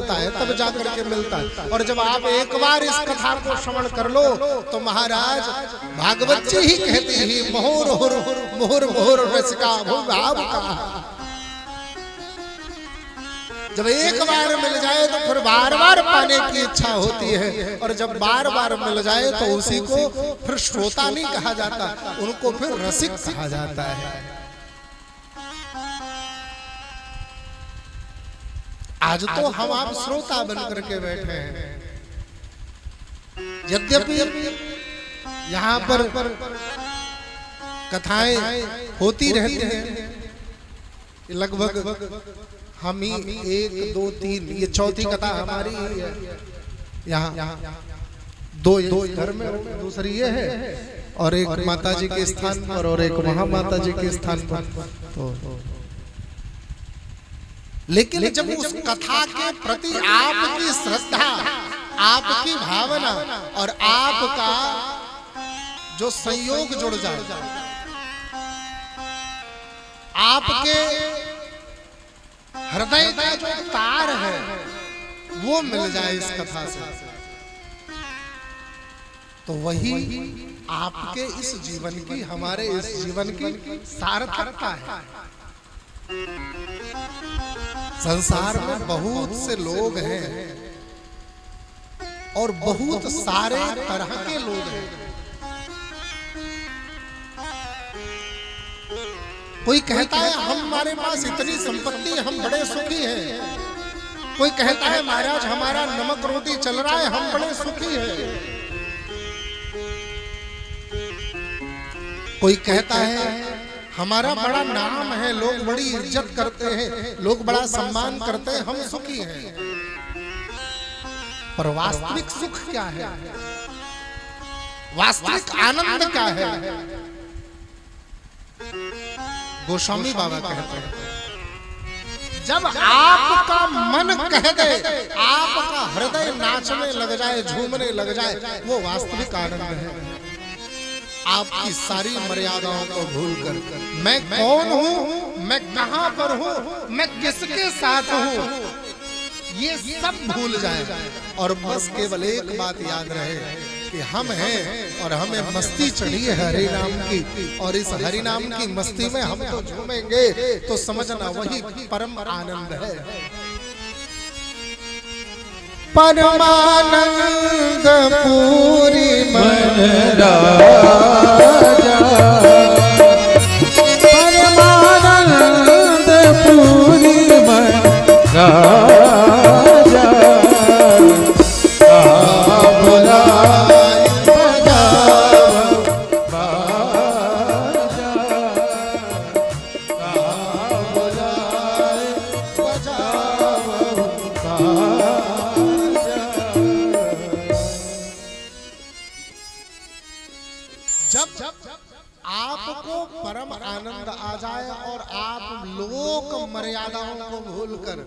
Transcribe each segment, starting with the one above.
होता है तब जाकर के मिलता है। और जब आप एक बार इस कथा को श्रवण कर लो तो महाराज भागवत जी ही कहती ही मोहर मोहर मोहर रसिका भूभाव का। जब एक बार मिल जाए तो फिर बार बार पाने की इच्छा होती है, और जब बार बार मिल जाए तो उसी को फिर श्रोता नहीं कहा जाता, उनको फिर रसिक कहा जाता है। आज तो हम आप श्रोता बन करके बैठे हैं, यद्यपि यहाँ पर कथाएं होती रहती हैं, लगभग हम ही 1 2 3 ये चौथी कथा हमारी है। यहाँ दो घर में, दूसरी ये है, और एक माता जी के स्थान पर और एक वहां माता जी के स्थान पर। तो लेकिन जब उस कथा के प्रति आपकी श्रद्धा, आपकी भावना और आपका जो संयोग जुड़ जाए, आपके हृदय का जो तार है वो मिल जाए इस कथा से, तो वही आपके इस जीवन की, हमारे इस जीवन की सार्थकता है। संसार में बहुत से लोग हैं और बहुत सारे तरह के लोग हैं। कोई कहता है हमारे पास इतनी संपत्ति है, हम बड़े सुखी हैं। कोई कहता है महाराज हमारा नमक रोटी चल रहा है, हम बड़े सुखी हैं। कोई कहता है हमारा बड़ा नाम है, लोग बड़ी इज्जत करते हैं, लोग बड़ा सम्मान करते हैं, हम सुखी हैं। पर वास्तविक सुख क्या है? वास्तविक आनंद क्या है? गोस्वामी बाबा कहते हैं जब आपका मन कह दे, आपका हृदय नाचने लग जाए, झूमने लग जाए, वो वास्तविक आनंद है। आपकी सारी मर्यादाओं को भूलकर मैं कौन हूँ, मैं कहां पर हूँ, मैं किसके साथ हूँ, ये सब भूल जाए और बस केवल एक बात याद रहे कि हम हैं और हमें मस्ती चढ़ी है हरि नाम की, और इस हरि नाम की मस्ती में हम तो झूमेंगे, तो समझना वही परम आनंद है। परमानंद पूरी मन राजा, परमानंद पूरी मन राजा, आपको परम आनंद आ जाए और आप लोक मर्यादाओं को भूलकर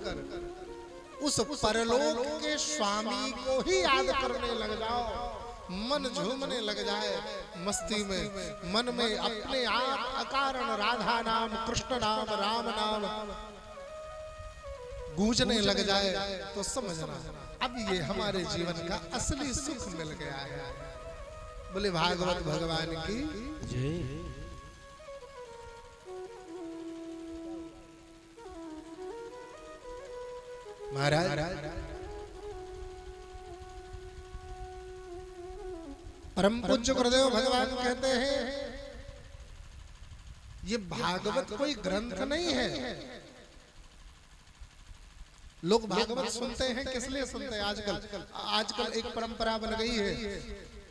उस परलोक के स्वामी को ही याद करने लग जाओ, मन झूमने लग जाए मस्ती में, मन में अपने आप अकारण राधा नाम, कृष्ण नाम, राम नाम गूंजने लग जाए, तो समझना अब ये हमारे जीवन का असली सुख मिल गया है। बोले भागवत भगवान की जय। महाराज परम पूज्य गुरुदेव भगवान कहते हैं ये भागवत कोई ग्रंथ नहीं है। लोग भागवत सुनते हैं, किस लिए सुनते हैं? आजकल एक परंपरा बन गई है,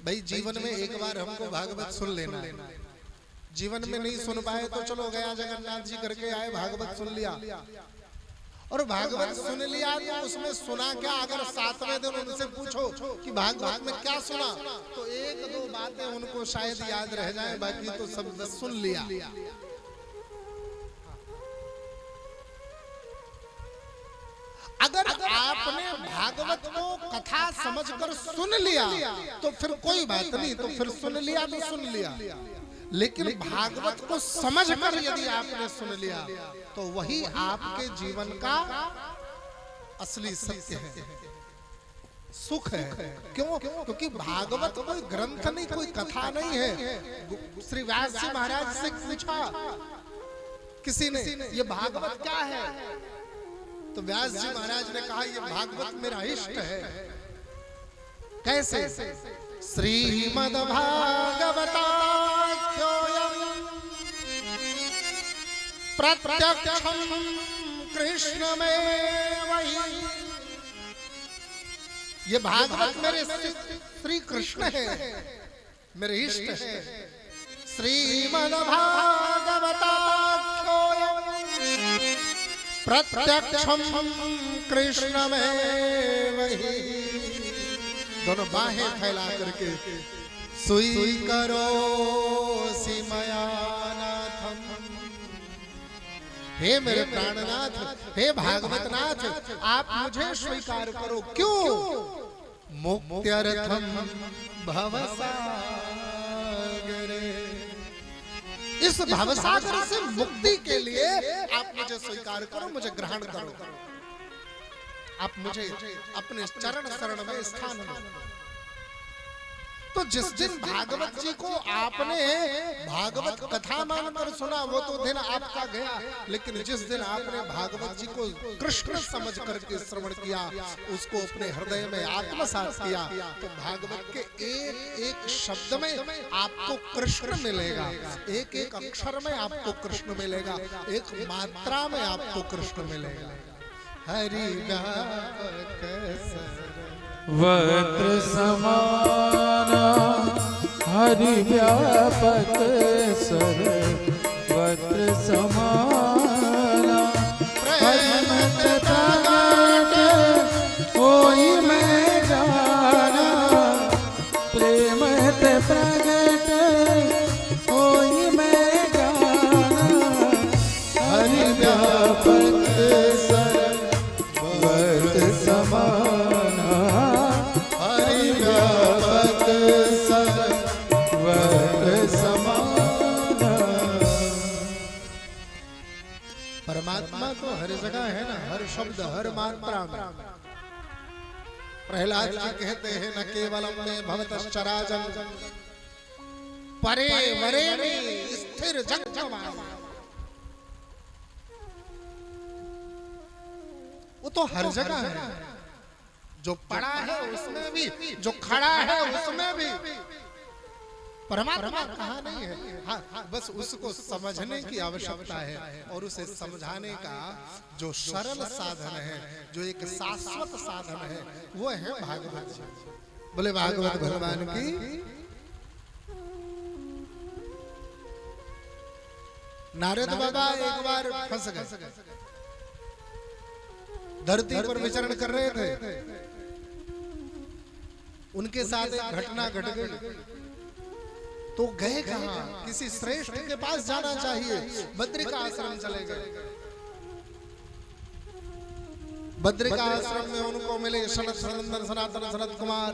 भाई जीवन में एक बार हमको भागवत सुन लेना है। जीवन में नहीं सुन पाए तो चलो गया जगन्नाथ जी करके आए, भागवत सुन लिया, और भागवत सुन लिया तो उसमें सुना क्या? अगर 7वें दिन उनसे पूछो कि भागवत में क्या सुना, तो 1-2 बातें उनको शायद याद रह जाए, बाकी तो सब सुन लिया। अगर आपने भागवत को कथा समझकर सुन लिया तो फिर कोई बात नहीं, तो फिर सुन लिया तो सुन लिया। लेकिन भागवत को समझकर यदि आपने सुन लिया तो वही आपके जीवन का असली सत्य है, सुख है। क्यों? क्योंकि भागवत कोई ग्रंथ नहीं, कोई कथा नहीं है। श्री व्यास जी महाराज से पूछा किसी ने, ये भागवत क्या है? तो व्यास जी महाराज ने कहा, ये भागवत मेरा इष्ट है। कैसे? श्रीमद् भागवताख्योऽयं प्रत्यक्षं कृष्णमेव हि। ये भागवत मेरे श्री कृष्ण है, मेरे इष्ट है। श्रीमद् भागवताख्योऽयं प्रत्यक्षं कृष्णमेव हि। दोनों बाहें फैला करके स्वीकरोसि मया नाथम्। हे मेरे प्राणनाथ, हे भागवतनाथ, आप मुझे स्वीकार करो। क्यों? मुक्त्यर्थम भवसागरे। इस भवसागर से मुक्ति के लिए आप मुझे स्वीकार करो, मुझे ग्रहण करो। आप मुझे अपने चरण शरण में स्थान दो। तो जिस दिन भागवत जी को आपने भागवत कथा मानकर सुना, वो तो दिन आपका गया। लेकिन जिस दिन आपने भागवत जी को कृष्ण समझ करके श्रवण किया, उसको अपने हृदय में आत्मसात किया, तो भागवत के एक एक शब्द में आपको कृष्ण मिलेगा, एक एक अक्षर में आपको कृष्ण मिलेगा, एक मात्रा में आपको कृष्ण मिलेगा। हरि व्यापक वक्र समाना, हरि व्यापक सर वक्र समाना। प्रेमत प्रगट होई मैं जाना, प्रेमत प्रगट होई मैं जाना। हरि व्यापक परमात्मा तो हर जगह है ना, हर शब्द हर मात्रा में। प्रहलाद जी कहते हैं, न केवलम में भवतश्चराचरं परे वरेणि स्थिर जगमाया। वो तो हर जगह है, जो पड़ा है उसमें भी, जो खड़ा है उसमें भी। परमात्मा कहाँ नहीं है। हाँ, बस उसको समझने की आवश्यकता है, और उसे समझाने का जो सरल साधन है, जो एक शाश्वत साधन है, वो है भागवत जी। बोले भागवत भगवान की। नारद बाबा एक बार फंस गए, धरती पर विचरण कर रहे थे। उनके साथ एक घटना घट गई। तो गए कहां? किसी श्रेष्ठ के पास जाना चाहिए, बद्रिका आश्रम चले गए। बद्रिका आश्रम में उनको मिले सनत सनंदन सनातन सनत कुमार।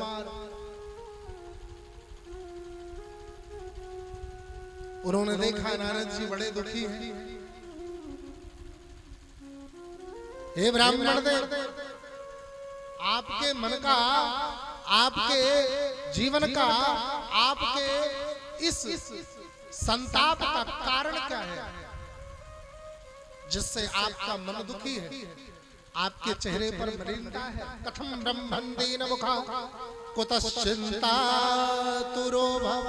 उन्होंने देखा नारद जी बड़े दुखी हैं। हे ब्राह्मण देव, आपके मन का, आपके जीवन का, आपके इस संताप का कारण क्या है, जिससे आपका मन दुखी है? आपके चेहरे पर मलिनता है। कथम ब्रह्मन् दीन मुखा कुतश्चिंता तुरो भव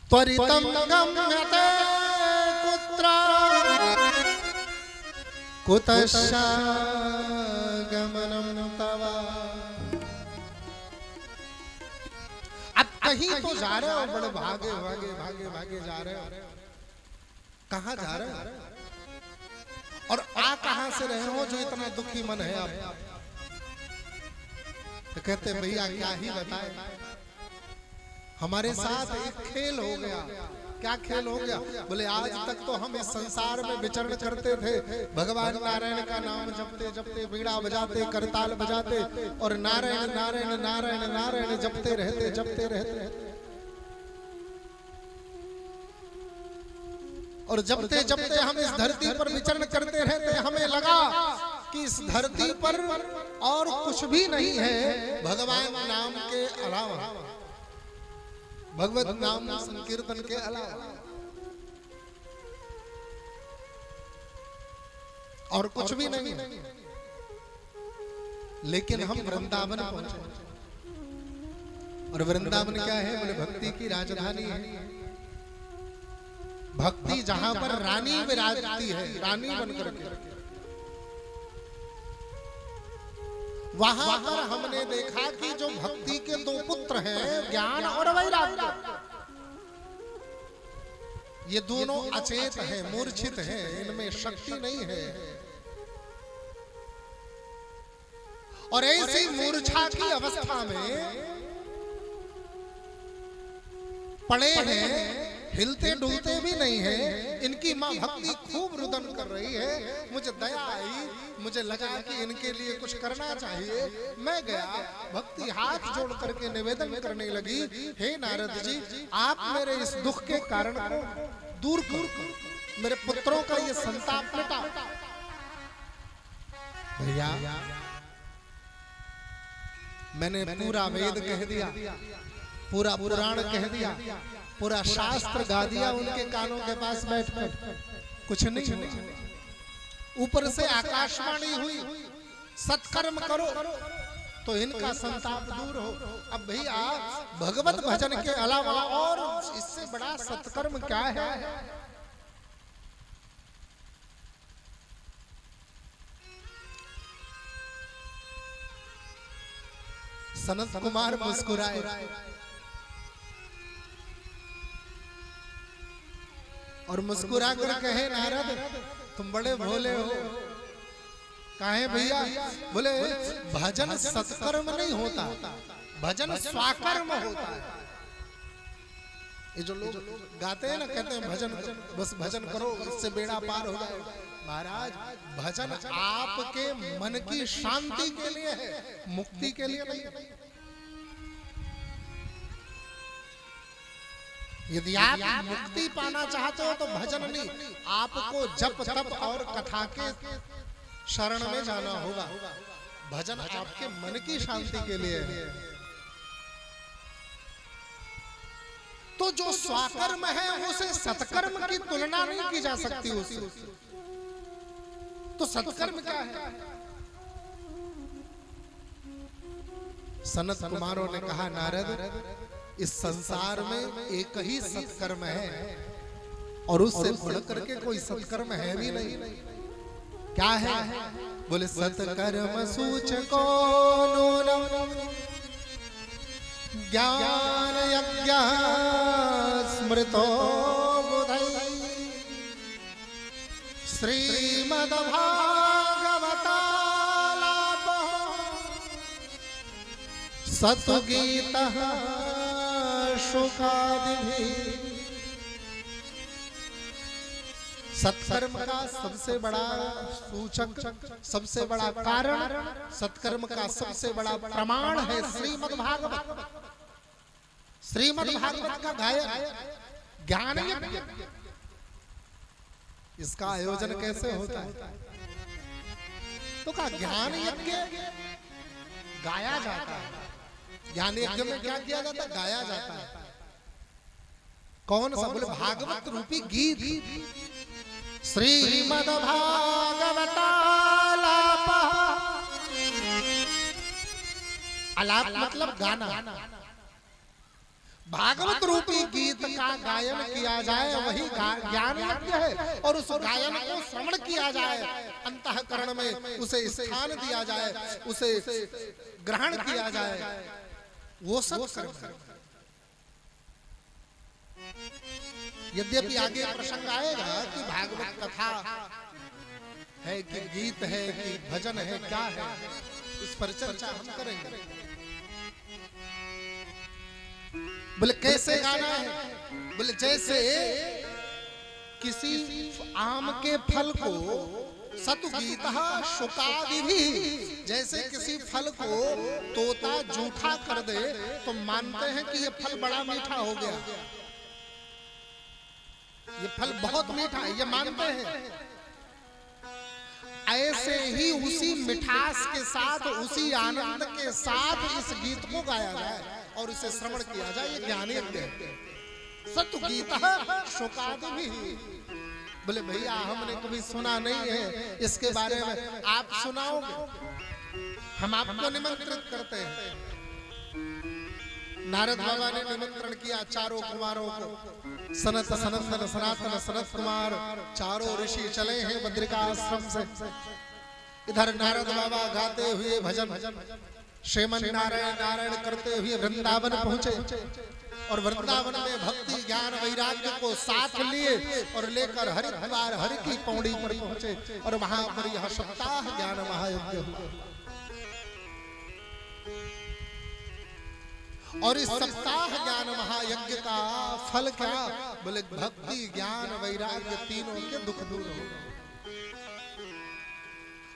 त्वरितं गम्यते कुत्र कुतश्चागमनं तव। अब कहीं तो जा रहे हो, बड़े भागे भागे भागे भागे जा रहे हो। कहाँ जा रहे हो और आ कहाँ से रहे हो जो इतना दुखी मन है आप? तो कहते भैया क्या ही बताए, हमारे साथ एक खेल हो गया। क्या खेल हो गया? बोले आज तक तो हम इस संसार में विचरण करते थे, भगवान नारायण का नाम जपते जपते, बीड़ा बजाते, करताल बजाते, और नारायण नारायण नारायण नारायण जपते रहते जपते रहते। और जबते जबते हम इस धरती पर विचरण करते रहते, हमें लगा कि इस धरती पर और कुछ भी नहीं है भगवान नाम के अलावा, भगवत नाम संकीर्तन के अलावा और कुछ भी नहीं। लेकिन हम वृंदावन पहुंचे, और वृंदावन क्या है? बोले भक्ति की राजधानी है। भक्ति जहां पर रानी विराजती है, रानी बनकर के, वहां पर हमने देखा कि जो भक्ति के दो पुत्र हैं, ज्ञान और वैराग्य, ये दोनों अचेत हैं, मूर्छित हैं, इनमें शक्ति नहीं है। और ऐसी मूर्छा की अवस्था में पड़े हैं, हिलते डुलते भी नहीं है। इनकी मां भक्ति खूब रुदन कर रही है। मुझे दया आई, मुझे लगा कि इनके लिए कुछ करना चाहिए। मैं गया, भक्ति हाथ जोड़ करके निवेदन करने लगी, हे नारद जी, आप मेरे इस दुख के कारण को दूर करो, मेरे पुत्रों का ये संताप मिटा। भैया मैंने पूरा वेद कह दिया, पूरा पुराण कह दिया, पूरा शास्त्र गा दिया उनके कानों के पास बैठकर, कुछ नहीं हुआ। ऊपर से आकाशवाणी हुई, सत्कर्म करो तो इनका संताप दूर हो। अब भैया भगवत भजन के अलावा और इससे बड़ा सत्कर्म क्या है? सनत कुमार मुस्कुराए, और मुस्कुरा कर कहे, नारद तुम बड़े भोले हो। काहे भैया? बोले भजन सत्कर्म नहीं होता, भजन स्वाकर्म होता है। ये जो लोग गाते हैं ना, कहते हैं भजन, बस भजन करो इससे बेड़ा पार हो जाए। महाराज भजन आपके मन की शांति के लिए है, मुक्ति के लिए नहीं। यदि आप मुक्ति पाना चाहते हो तो भजन नहीं, आपको जप तप और कथा के शरण में जाना होगा। भजन आपके मन की शांति के लिए है। तो जो स्वाकर्म है उसे सत्कर्म की तुलना नहीं की जा सकती उससे। तो सत्कर्म क्या है? सनत कुमारों ने कहा, नारद इस संसार में एक ही सत्कर्म है, और उससे बढ़ करके कोई सत्कर्म है भी नहीं। क्या है? बोले सत्कर्म सूचको नूनम ज्ञान यज्ञ स्मृतो बुधै श्रीमद् भागवतालापः सत्गीतः शुकादिभिः। सत्कर्म का सबसे बड़ा सूचक, सबसे बड़ा कारण, सत्कर्म का सबसे बड़ा प्रमाण है श्रीमद् भागवत। श्रीमद् भागवत का गायन ज्ञान यज्ञ, इसका आयोजन कैसे होता है? तो का ज्ञान यज्ञ गाया जाता है। ज्ञान यज्ञ में क्या किया जाता है? गाया जाता है। कौन सा? बोले भागवत रूपी गीत। श्रीमद् भागवतालापः, आलाप मतलब गाना। भागवत रूपी गीत का गायन किया जाए, वही ज्ञान यज्ञ है। और उस गायन को श्रवण किया जाए, अंतःकरण में उसे स्थान दिया जाए, उसे ग्रहण किया जाए, वो सब कर्म। यद्यपि आगे प्रसंग आएगा कि भागवत कथा है कि गीत है कि भजन है, क्या है, इस पर चर्चा हम करेंगे। बोले कैसे गाना है? बोले जैसे किसी आम के फल को सतुगीतः शुकादिभिः, जैसे किसी फल को तोता जूठा कर दे तो मानते हैं कि ये फल बड़ा मीठा हो गया। ये फल बहुत मीठा है, ये मानते हैं। ऐसे ही उसी मिठास के साथ, उसी आनंद के साथ इस गीत को गाया जाए और इसे श्रवण किया जाए। ये ज्ञानी है। सत्य गीत शोकादि भी। बोले भैया हमने कभी सुना नहीं है, इसके बारे में आप सुनाओगे? हम आपको निमंत्रित करते हैं। नारद बाबा ने निमंत्रण किया चारों कुमारों को। सनत सनंदन सनातन सनत कुमार चारों ऋषि चले हैं बद्रिकाश्रम से। इधर नारद बाबा गाते हुए भजन श्रीमन नारायण नारायण करते हुए वृंदावन पहुंचे और वृंदावन में भक्ति ज्ञान वैराग्य को साथ लिए और लेकर हरिद्वार हरि की पौड़ी पर पहुंचे और वहां पर यह सप्ताह ज्ञान महायज्ञ हुआ। और इस सप्ताह ज्ञान महायज्ञ का फल क्या? बोले भक्ति ज्ञान वैराग्य तीनों के दुख दूर हो।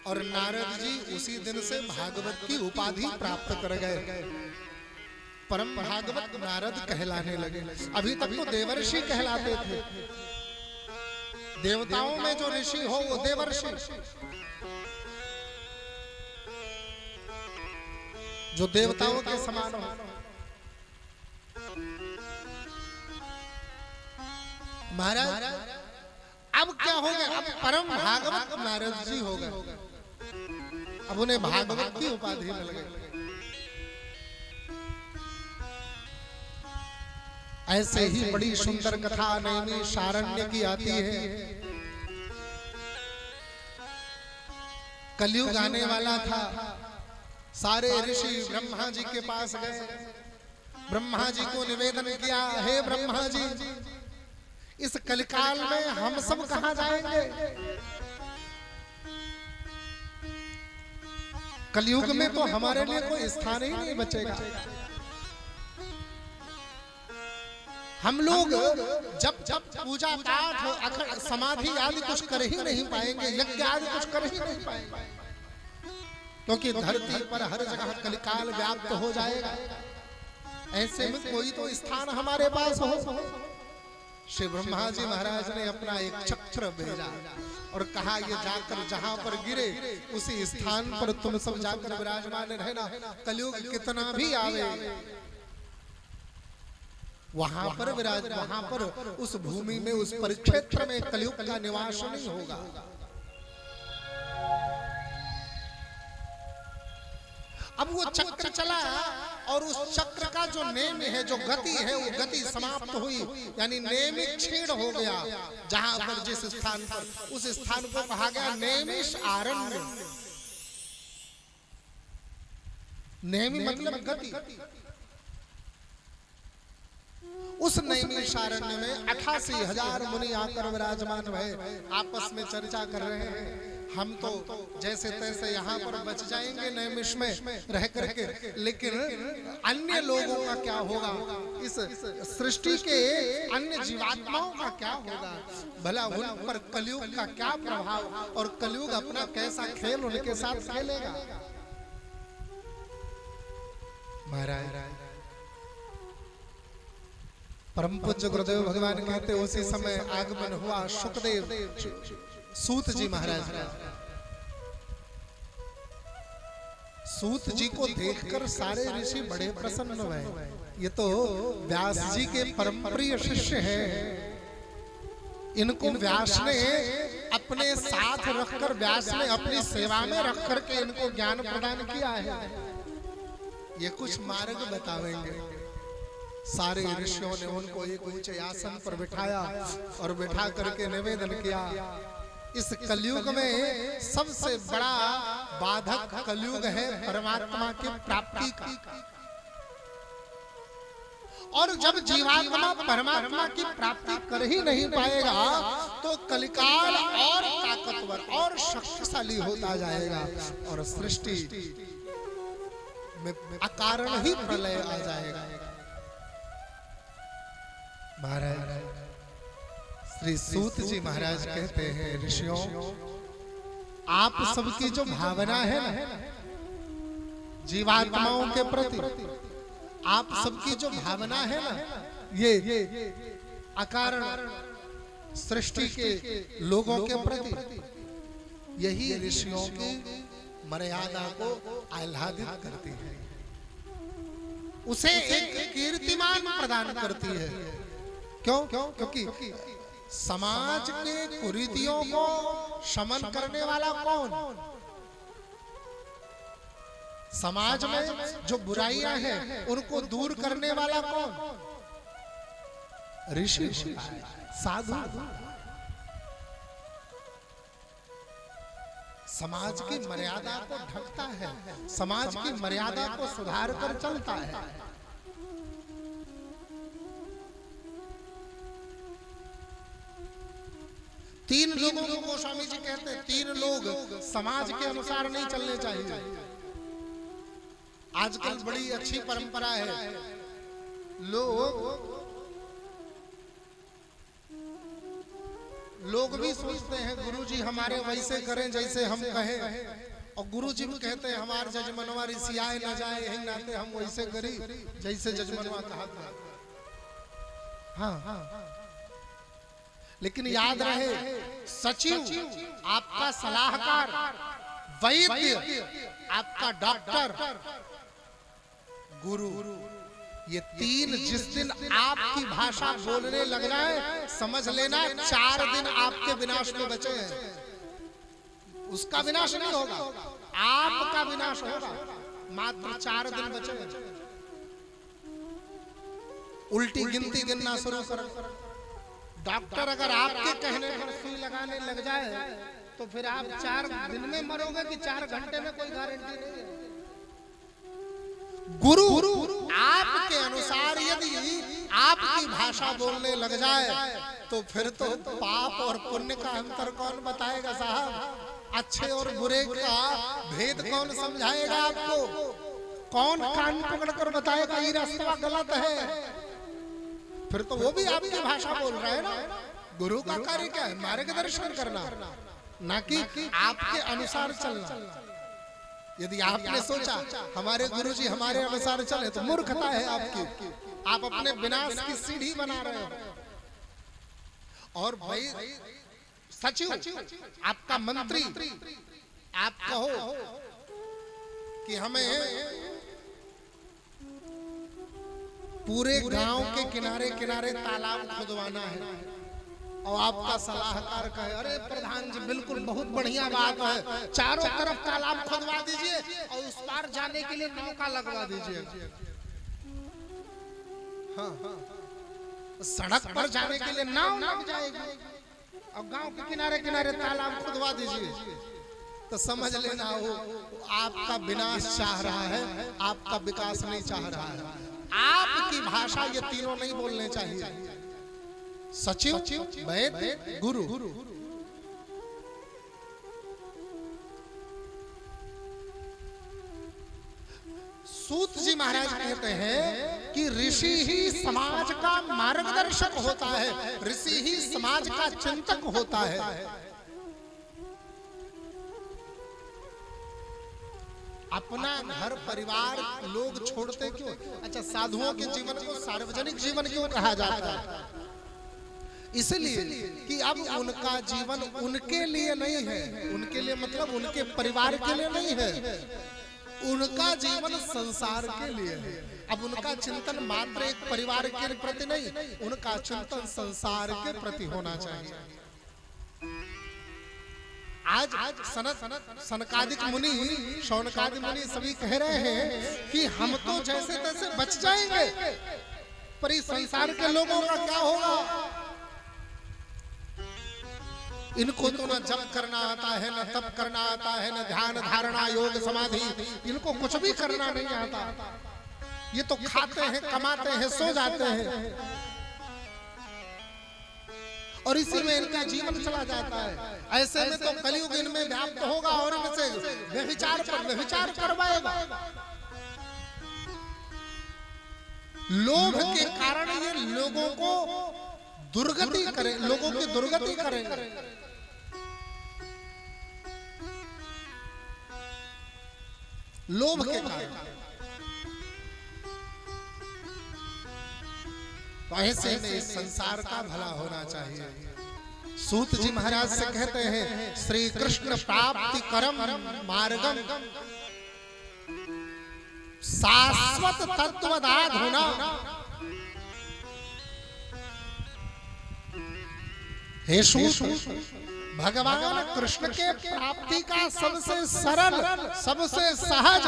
और नारद जी उसी दिन से भागवत की उपाधि प्राप्त कर गए। परम भागवत नारद कहलाने लगे। अभी तक तो देवर्षि कहलाते थे। देवताओं में जो ऋषि हो वो देवर्षि, जो देवताओं के समान हो। महाराज अब क्या हो गया? अब परम भागवत नारद जी हो गए। अब उन्हें भागवत की उपाधि मिल गई। ऐसे ही बड़ी सुंदर कथा नैमिषारण्य की आती है। कलयुग आने वाला था। सारे ऋषि ब्रह्मा जी के पास गए। ब्रह्मा जी को निवेदन किया, हे ब्रह्मा जी, इस कलिकाल में हम सब कहां जाएंगे? कलयुग में तो हमारे लिए कोई स्थान ही नहीं बचेगा। हम लोग जब जब पूजा पाठ समाधि आदि कुछ कर ही नहीं पाएंगे, यज्ञ आदि कुछ कर ही नहीं पाएंगे, क्योंकि धरती पर हर जगह कलिकाल व्याप्त हो जाएगा। ऐसे में कोई तो स्थान हमारे पास हो। श्री ब्रह्मा जी महाराज ने अपना एक चक्र भेजा और कहा, ये जाकर जहां पर गिरे उसी स्थान पर तुम सब जाकर विराजमान रहना। कलयुग कितना भी आवे वहां पर विराज, वहां पर उस भूमि में, उस परिक्षेत्र में कलयुग का निवास नहीं होगा। अब वो चक्र चला और उस चक्र का जो नेम है, जो गति है, वो गति समाप्त हुई, यानी नेम छीण हो गया। जहां पर जिस स्थान पर, उस स्थान को कहा गया नैमिषारण्य। नेमी मतलब गति। उस नैमिषारण्य में 88,000 मुनि आकर विराजमान भये, आपस में चर्चा कर रहे हैं। हम तो जैसे तैसे यहाँ पर बच जाएंगे नैमिष में रह करके, लेकिन अन्य लोगों का क्या होगा? इस सृष्टि के अन्य जीवात्माओं का क्या होगा? भला उन पर कलयुग का क्या प्रभाव, और कलयुग अपना कैसा खेल उनके साथ खेलेगा? महाराज परम पूज्य गुरुदेव भगवान कहते, उसी समय आगमन हुआ शुकदेव सूत जी महाराज। सूत जी को देखकर सारे ऋषि बड़े प्रसन्न हुए। ये तो व्यास जी के परम प्रिय शिष्य हैं। इनको व्यास ने अपने साथ रखकर, व्यास ने अपनी सेवा में रख करके इनको ज्ञान प्रदान किया है। ये कुछ मार्ग बतावेंगे। सारे ऋषियों ने उनको एक ऊंचे आसन पर बिठाया और बिठा करके निवेदन किया, इस कलयुग में सबसे बड़ा बाधक कलयुग है परमात्मा की प्राप्ति का। और जब जीवात्मा परमात्मा की प्राप्ति कर ही नहीं पाएगा तो कलिकाल और ताकतवर और शक्तिशाली होता जाएगा और सृष्टि में अकारण ही प्रलय आ जाएगा। महाराज श्री सूत जी महाराज कहते हैं, ऋषियों, आप सबकी जो भावना है ना जीवात्माओं के प्रति, आप सबकी जो भावना है ना, ये अकारण सृष्टि के लोगों के प्रति। यही ऋषियों की मर्यादा को आह्लादित करती है, उसे एक कीर्तिमान प्रदान करती है। क्यों? क्योंकि समाज के कुरीतियों को शमन करने वाला कौन? समाज में जो बुराइयां हैं उनको दूर करने वाला कौन? ऋषि, साधु। समाज की मर्यादा को ढकता है, समाज की मर्यादा को सुधार कर चलता है। तीन लोगों को गोस्वामी जी कहते हैं, तीन लोग समाज के अनुसार नहीं चलने चाहिए। आजकल बड़ी अच्छी परंपरा है, लोग भी सोचते हैं गुरुजी हमारे वैसे करें जैसे हम कहें, और गुरुजी भी कहते हैं हमारे जजमनवा ऋषियाए न जाए, यही नाते हम वैसे करी जैसे जजमनवा कहा था। हाँ, लेकिन याद रहे, सचिव आपका सलाहकार, वैद्य आपका डॉक्टर, गुरु, ये तीन जिस दिन आपकी भाषा बोलने लग जाए, समझ लेना 4 दिन आपके विनाश में बचे हैं। उसका विनाश नहीं होगा, आपका विनाश होगा। मात्र 4 दिन बचे हैं। उल्टी गिनती गिनना शुरू करो। डॉक्टर अगर आपके कहने पर सुई लगाने लग जाए तो फिर आप 4 दिन में मरोगे कि 4 घंटे में, कोई गारंटी नहीं है। गुरु आपके अनुसार यदि आपकी भाषा बोलने लग जाए तो फिर तो पाप और पुण्य का अंतर कौन बताएगा साहब? अच्छे और बुरे का भेद कौन समझाएगा आपको? कौन कान पकड़कर बताएगा ये रास्ता गलत है? फिर तो वो भी आपकी भाषा बोल रहा है ना। गुरु का कार्य क्या है? मार्गदर्शन करना, ना कि आपके अनुसार चलना। यदि आपने सोचा हमारे गुरुजी हमारे अनुसार चले तो मूर्खता है आपकी। आप अपने विनाश की सीढ़ी बना रहे हो। और भाई सचिव आपका मंत्री, आप कहो कि हमें पूरे गांव के किनारे किनारे तालाब खुदवाना है, और आपका सलाहकार कहे अरे प्रधान जी बिल्कुल बहुत बढ़िया बात है, चारों तरफ तालाब खुदवा दीजिए और उस पार जाने के लिए नौका लगवा दीजिए। हाँ, सड़क पर जाने के लिए नाव लग जाएगी, और गांव के किनारे किनारे तालाब खुदवा दीजिए। तो समझ लेना वो आपका विनाश चाह रहा है, आपका विकास नहीं चाह रहा है। आपकी भाषा ये तीनों नहीं बोलने चाहिए, सचिव, वैद्य, गुरु। सूत जी महाराज कहते हैं कि ऋषि ही समाज का मार्गदर्शक होता है, ऋषि ही समाज का चिंतक होता है। अपना घर परिवार लोग छोड़ते क्यों? अच्छा, साधुओं के जीवन को सार्वजनिक जीवन क्यों कहा जाता है? इसलिए कि अब उनका जीवन उनके लिए नहीं है, उनके लिए मतलब उनके परिवार के लिए नहीं है, उनका जीवन संसार के लिए है। अब उनका चिंतन मात्र एक परिवार के प्रति नहीं, उनका चिंतन संसार के प्रति होना चाहिए। आज सनकादिक मुनि, शौनकादिक मुनि सभी कह रहे हैं कि हम तो जैसे तैसे बच जाएंगे, पर इस संसार के लोगों का क्या होगा? इनको तो न जप करना आता है, न तप करना आता है, न ध्यान धारणा योग समाधि, इनको कुछ भी करना नहीं आता। ये तो खाते हैं, कमाते हैं, सो जाते हैं, और इसी में इनका जीवन चला जाता है। ऐसे में तो कलयुग इनमें व्याप्त होगा और इनसे व्यभिचार पर व्यभिचार करवाएगा। लोभ के कारण ये लोगों को दुर्गति करे, लोगों की दुर्गति करेंगे। लोभ के कारण। तो ऐसे में इस संसार का भला होना चाहिए। सूत जी महाराज से कहते हैं श्री कृष्ण प्राप्ति करम मार्गम शाश्वत तत्वदाधुना। हे सूत, भगवान कृष्ण के प्राप्ति का सबसे सरल, सबसे सहज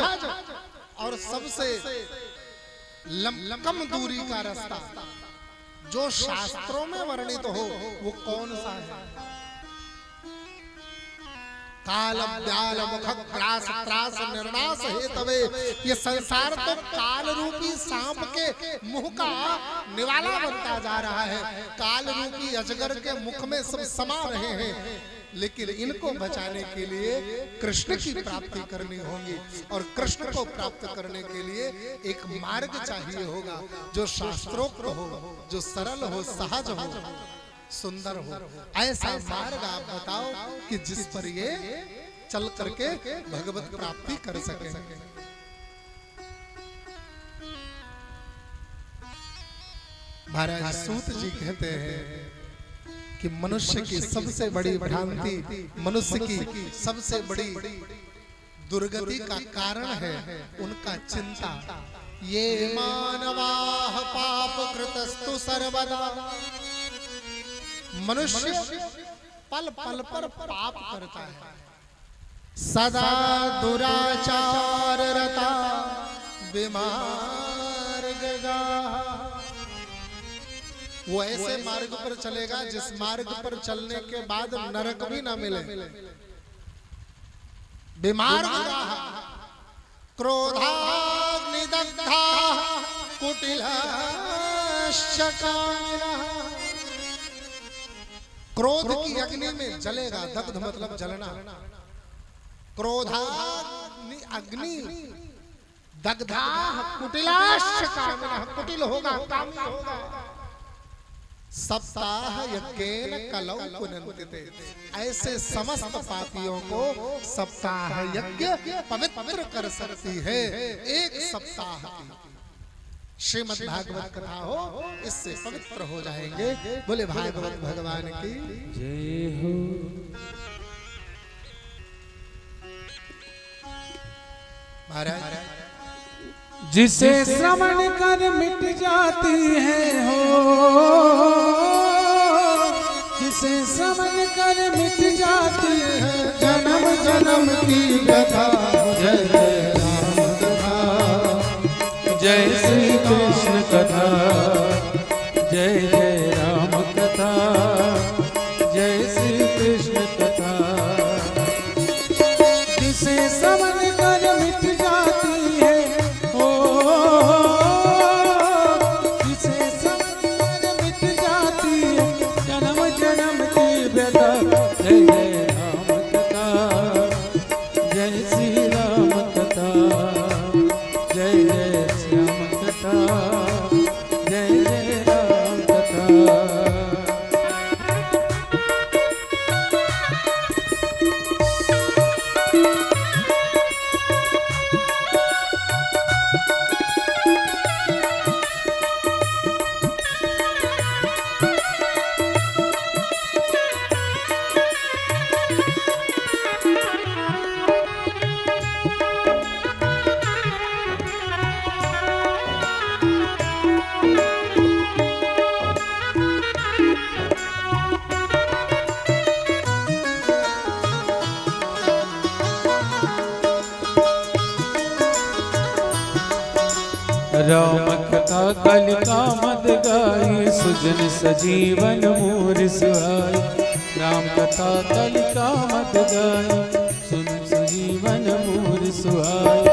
और सबसे कम दूरी का रास्ता जो शास्त्रों में वर्णित हो वो कौन सा है? काल व्याल मुख ग्रास त्रास निर्नाश हेतवे। ये संसार तो काल रूपी सांप के मुंह का निवाला बनता जा रहा है। काल रूपी अजगर के मुख में सब समा रहे हैं, लेकिन इनको बचाने के लिए कृष्ण की प्राप्ति करनी होगी। और कृष्ण को प्राप्त करने के लिए एक मार्ग चाहिए होगा जो शास्त्रोक्त हो, जो सरल हो, सहज हो, सुंदर हो। ऐसा मार्ग आप बताओ कि जिस पर ये चल करके भगवत प्राप्ति कर सके। महाराज सूत जी कहते हैं कि मनुष्य की सबसे बड़ी भ्रांति, मनुष्य की सबसे बड़ी दुर्गति का कारण है उनका चिंता। ये मानवाः पाप कृतस्तु सर्वदा। मनुष्य पल पल पर पाप करता है, सदा दुराचार रता विमार्ग गा। वो ऐसे मार्ग पर चलेगा जिस मार्ग पर चलने के बाद नरक भी ना मिले। विमार्ग क्रोधाग्निदग्धा कुटिलश्च कामिनः। क्रोध की अग्नि में जलेगा, दग्ध मतलब जलना। क्रोधाग्नि अग्नि दग्धा कुटिलश्च कामिनः। कुटिल होगा, कामी होगा। सप्ताह यज्ञेन कलौ पुनन्तिते। ऐसे समस्त पापियों को सप्ताह यज्ञ पवित्र कर सकती है। एक सप्ताह की श्रीमद् भागवत कथा हो, इससे पवित्र हो जाएंगे। बोले भागवत भगवान की जय हो। महाराज जिसे श्रवण कर मिट जाती है हो, जिसे श्रवण कर मिट जाती है जन्म जन्म की कथा। जय जय राम कथा, जय श्री कृष्ण कथा, जय जय राम कथा, जय श्री कृष्ण कथा। जिसे श्रवण कर मिट जाती है हो, जिसे श्रवण कर मिट जाती है जन्म जन्म की व्यथा। जय जय राम कथा, जय श्री राम कथा, जय जय श्याम कथा, जय जय राम कथा। राम कथा कलिका मद गाई, सुजन सजीवन मोर सुहाई। राम कथा कलिका मद गाई, सुन सजीवन मोर सुहाई।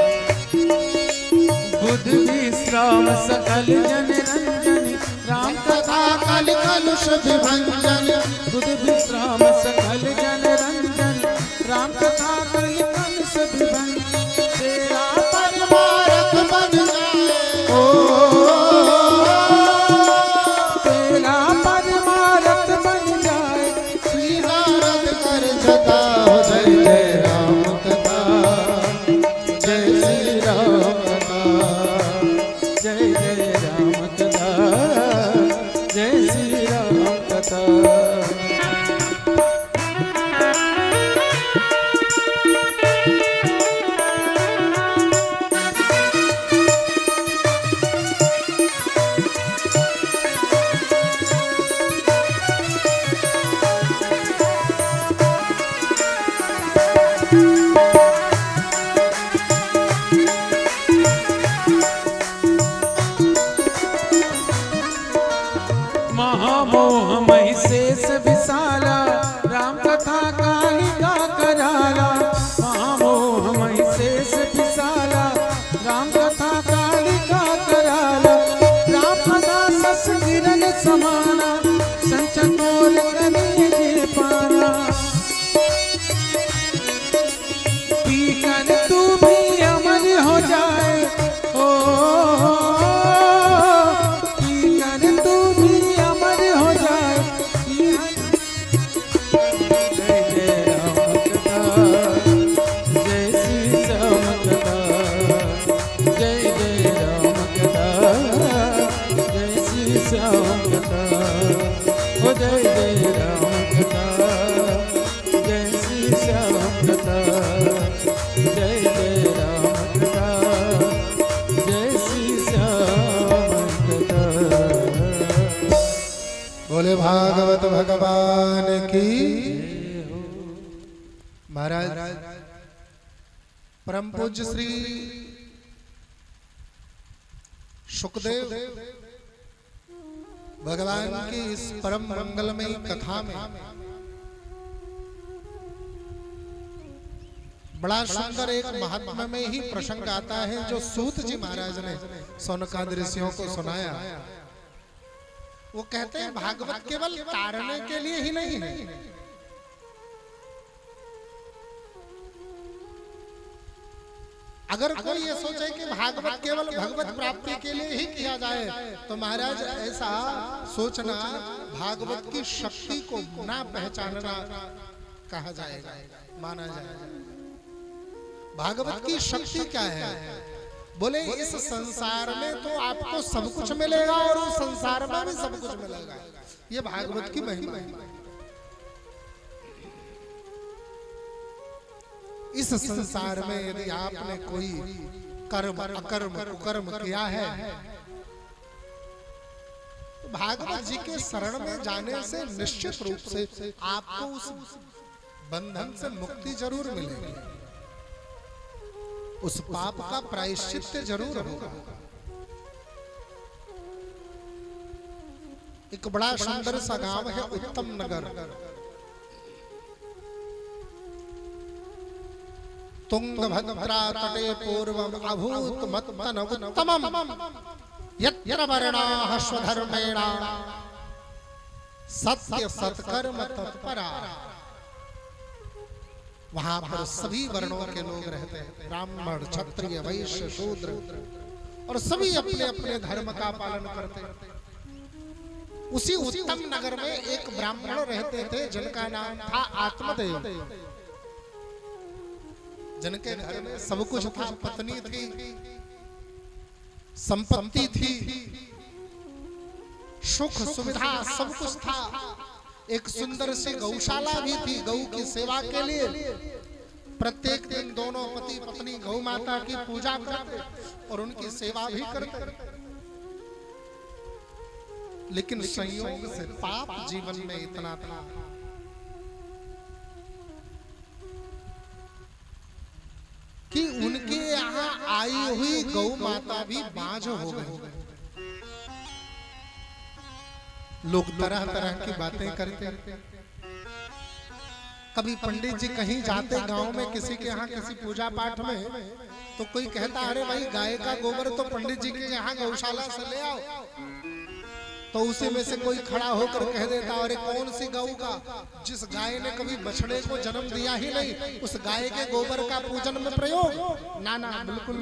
बुध विश्राम सकल जन रंजन, राम कथा कल कलुष विभंजन। बुध विश्राम सकल जन रंजन, राम कथा कल कलुष विभंजन। तेरा परमारथ बन तेरा परमारथ बन जाए, श्री नारद कर जता। जय जय राम कथा, जय श्री राम कथा, जय जय राम कथा, जय श्री राम कथा। विशाला राम कथा कालिका कराला महामोह मई शेष विशाला राम कथा कालिका कराला राम कथा सस किरण समाना संचकोर करी जे पारा पीकर तू भी अमर हो जाए ओ पीकर तू भी अमर हो जाए जय जय राम कथा जय श्री राम कथा जय जय राम कथा जय श्री राम कथा ओ जय जय राम कथा जय श्री राम कथा जय जय राम कथा जय श्री राम कथा। बोले भागवत भगवान की। महाराज परम पूज्य श्री सुखदेव भगवान की इस परम मंगलमयी कथा में बड़ा सुंदर एक महात्मा में ही प्रसंग आता है जो सूत जी महाराज ने सौनकादि ऋषियों को सुनाया। वो कहते हैं भागवत केवल तारने के लिए ही नहीं है, अगर कोई ये सोचे कि भागवत केवल भगवत प्राप्ति के लिए ही किया जाए तो महाराज ऐसा सोचना भागवत की शक्ति को ना पहचानना कहा जाएगा, माना जाएगा। भागवत की शक्ति क्या है? बोले इस संसार में तो आपको सब कुछ मिलेगा और उस संसार में भी सब कुछ मिलेगा, ये भागवत की महिमा है। इस संसार में यदि आपने कोई कर्म अकर्म कुकर्म किया है तो भागवत जी के शरण में जाने से निश्चित रूप से आपको उस बंधन से मुक्ति जरूर मिलेगी, उस पाप का प्रायश्चित जरूर होगा। एक बड़ा सुंदर सा गांव है उत्तम नगर, तुंगभद्रा तटे पूर्वम अभूत मत्तन उत्तमम यत्र वर्णाः स्वधर्मेण सत्य सत्कर्म तत्परा। वहां पर सभी वर्णों के लोग रहते हैं, ब्राह्मण क्षत्रिय वैश्य शूद्र, और सभी अपने अपने धर्म का पालन करते हैं। उसी उत्तम नगर में एक ब्राह्मण रहते थे जिनका नाम था आत्मदेव, जिनके घर में सब कुछ था, पत्नी थी, संपत्ति थी, सुख सुविधा सब कुछ था। एक सुंदर सी गौशाला भी थी गौ की सेवा के लिए। प्रत्येक दिन दोनों पति पत्नी गौ माता की पूजा करते और उनकी सेवा भी करते। लेकिन संयोग से पाप जीवन में इतना था कि उनके यहाँ आई हुई गौ माता भी बांझ हो गई। लोग तरह तरह की बातें करते। कभी पंडित जी कहीं जाते गांव में किसी के यहाँ किसी पूजा पाठ में, तो कोई कहता अरे भाई गाय का गोबर तो पंडित जी के यहाँ गौशाला से ले आओ, तो उसी में से कोई खड़ा होकर कह देता अरे कौन सी गौ का, जिस गाय ने कभी बछड़े को जन्म दिया ही नहीं उस गाय के गोबर का पूजन में प्रयोग। ना ना, बिल्कुल।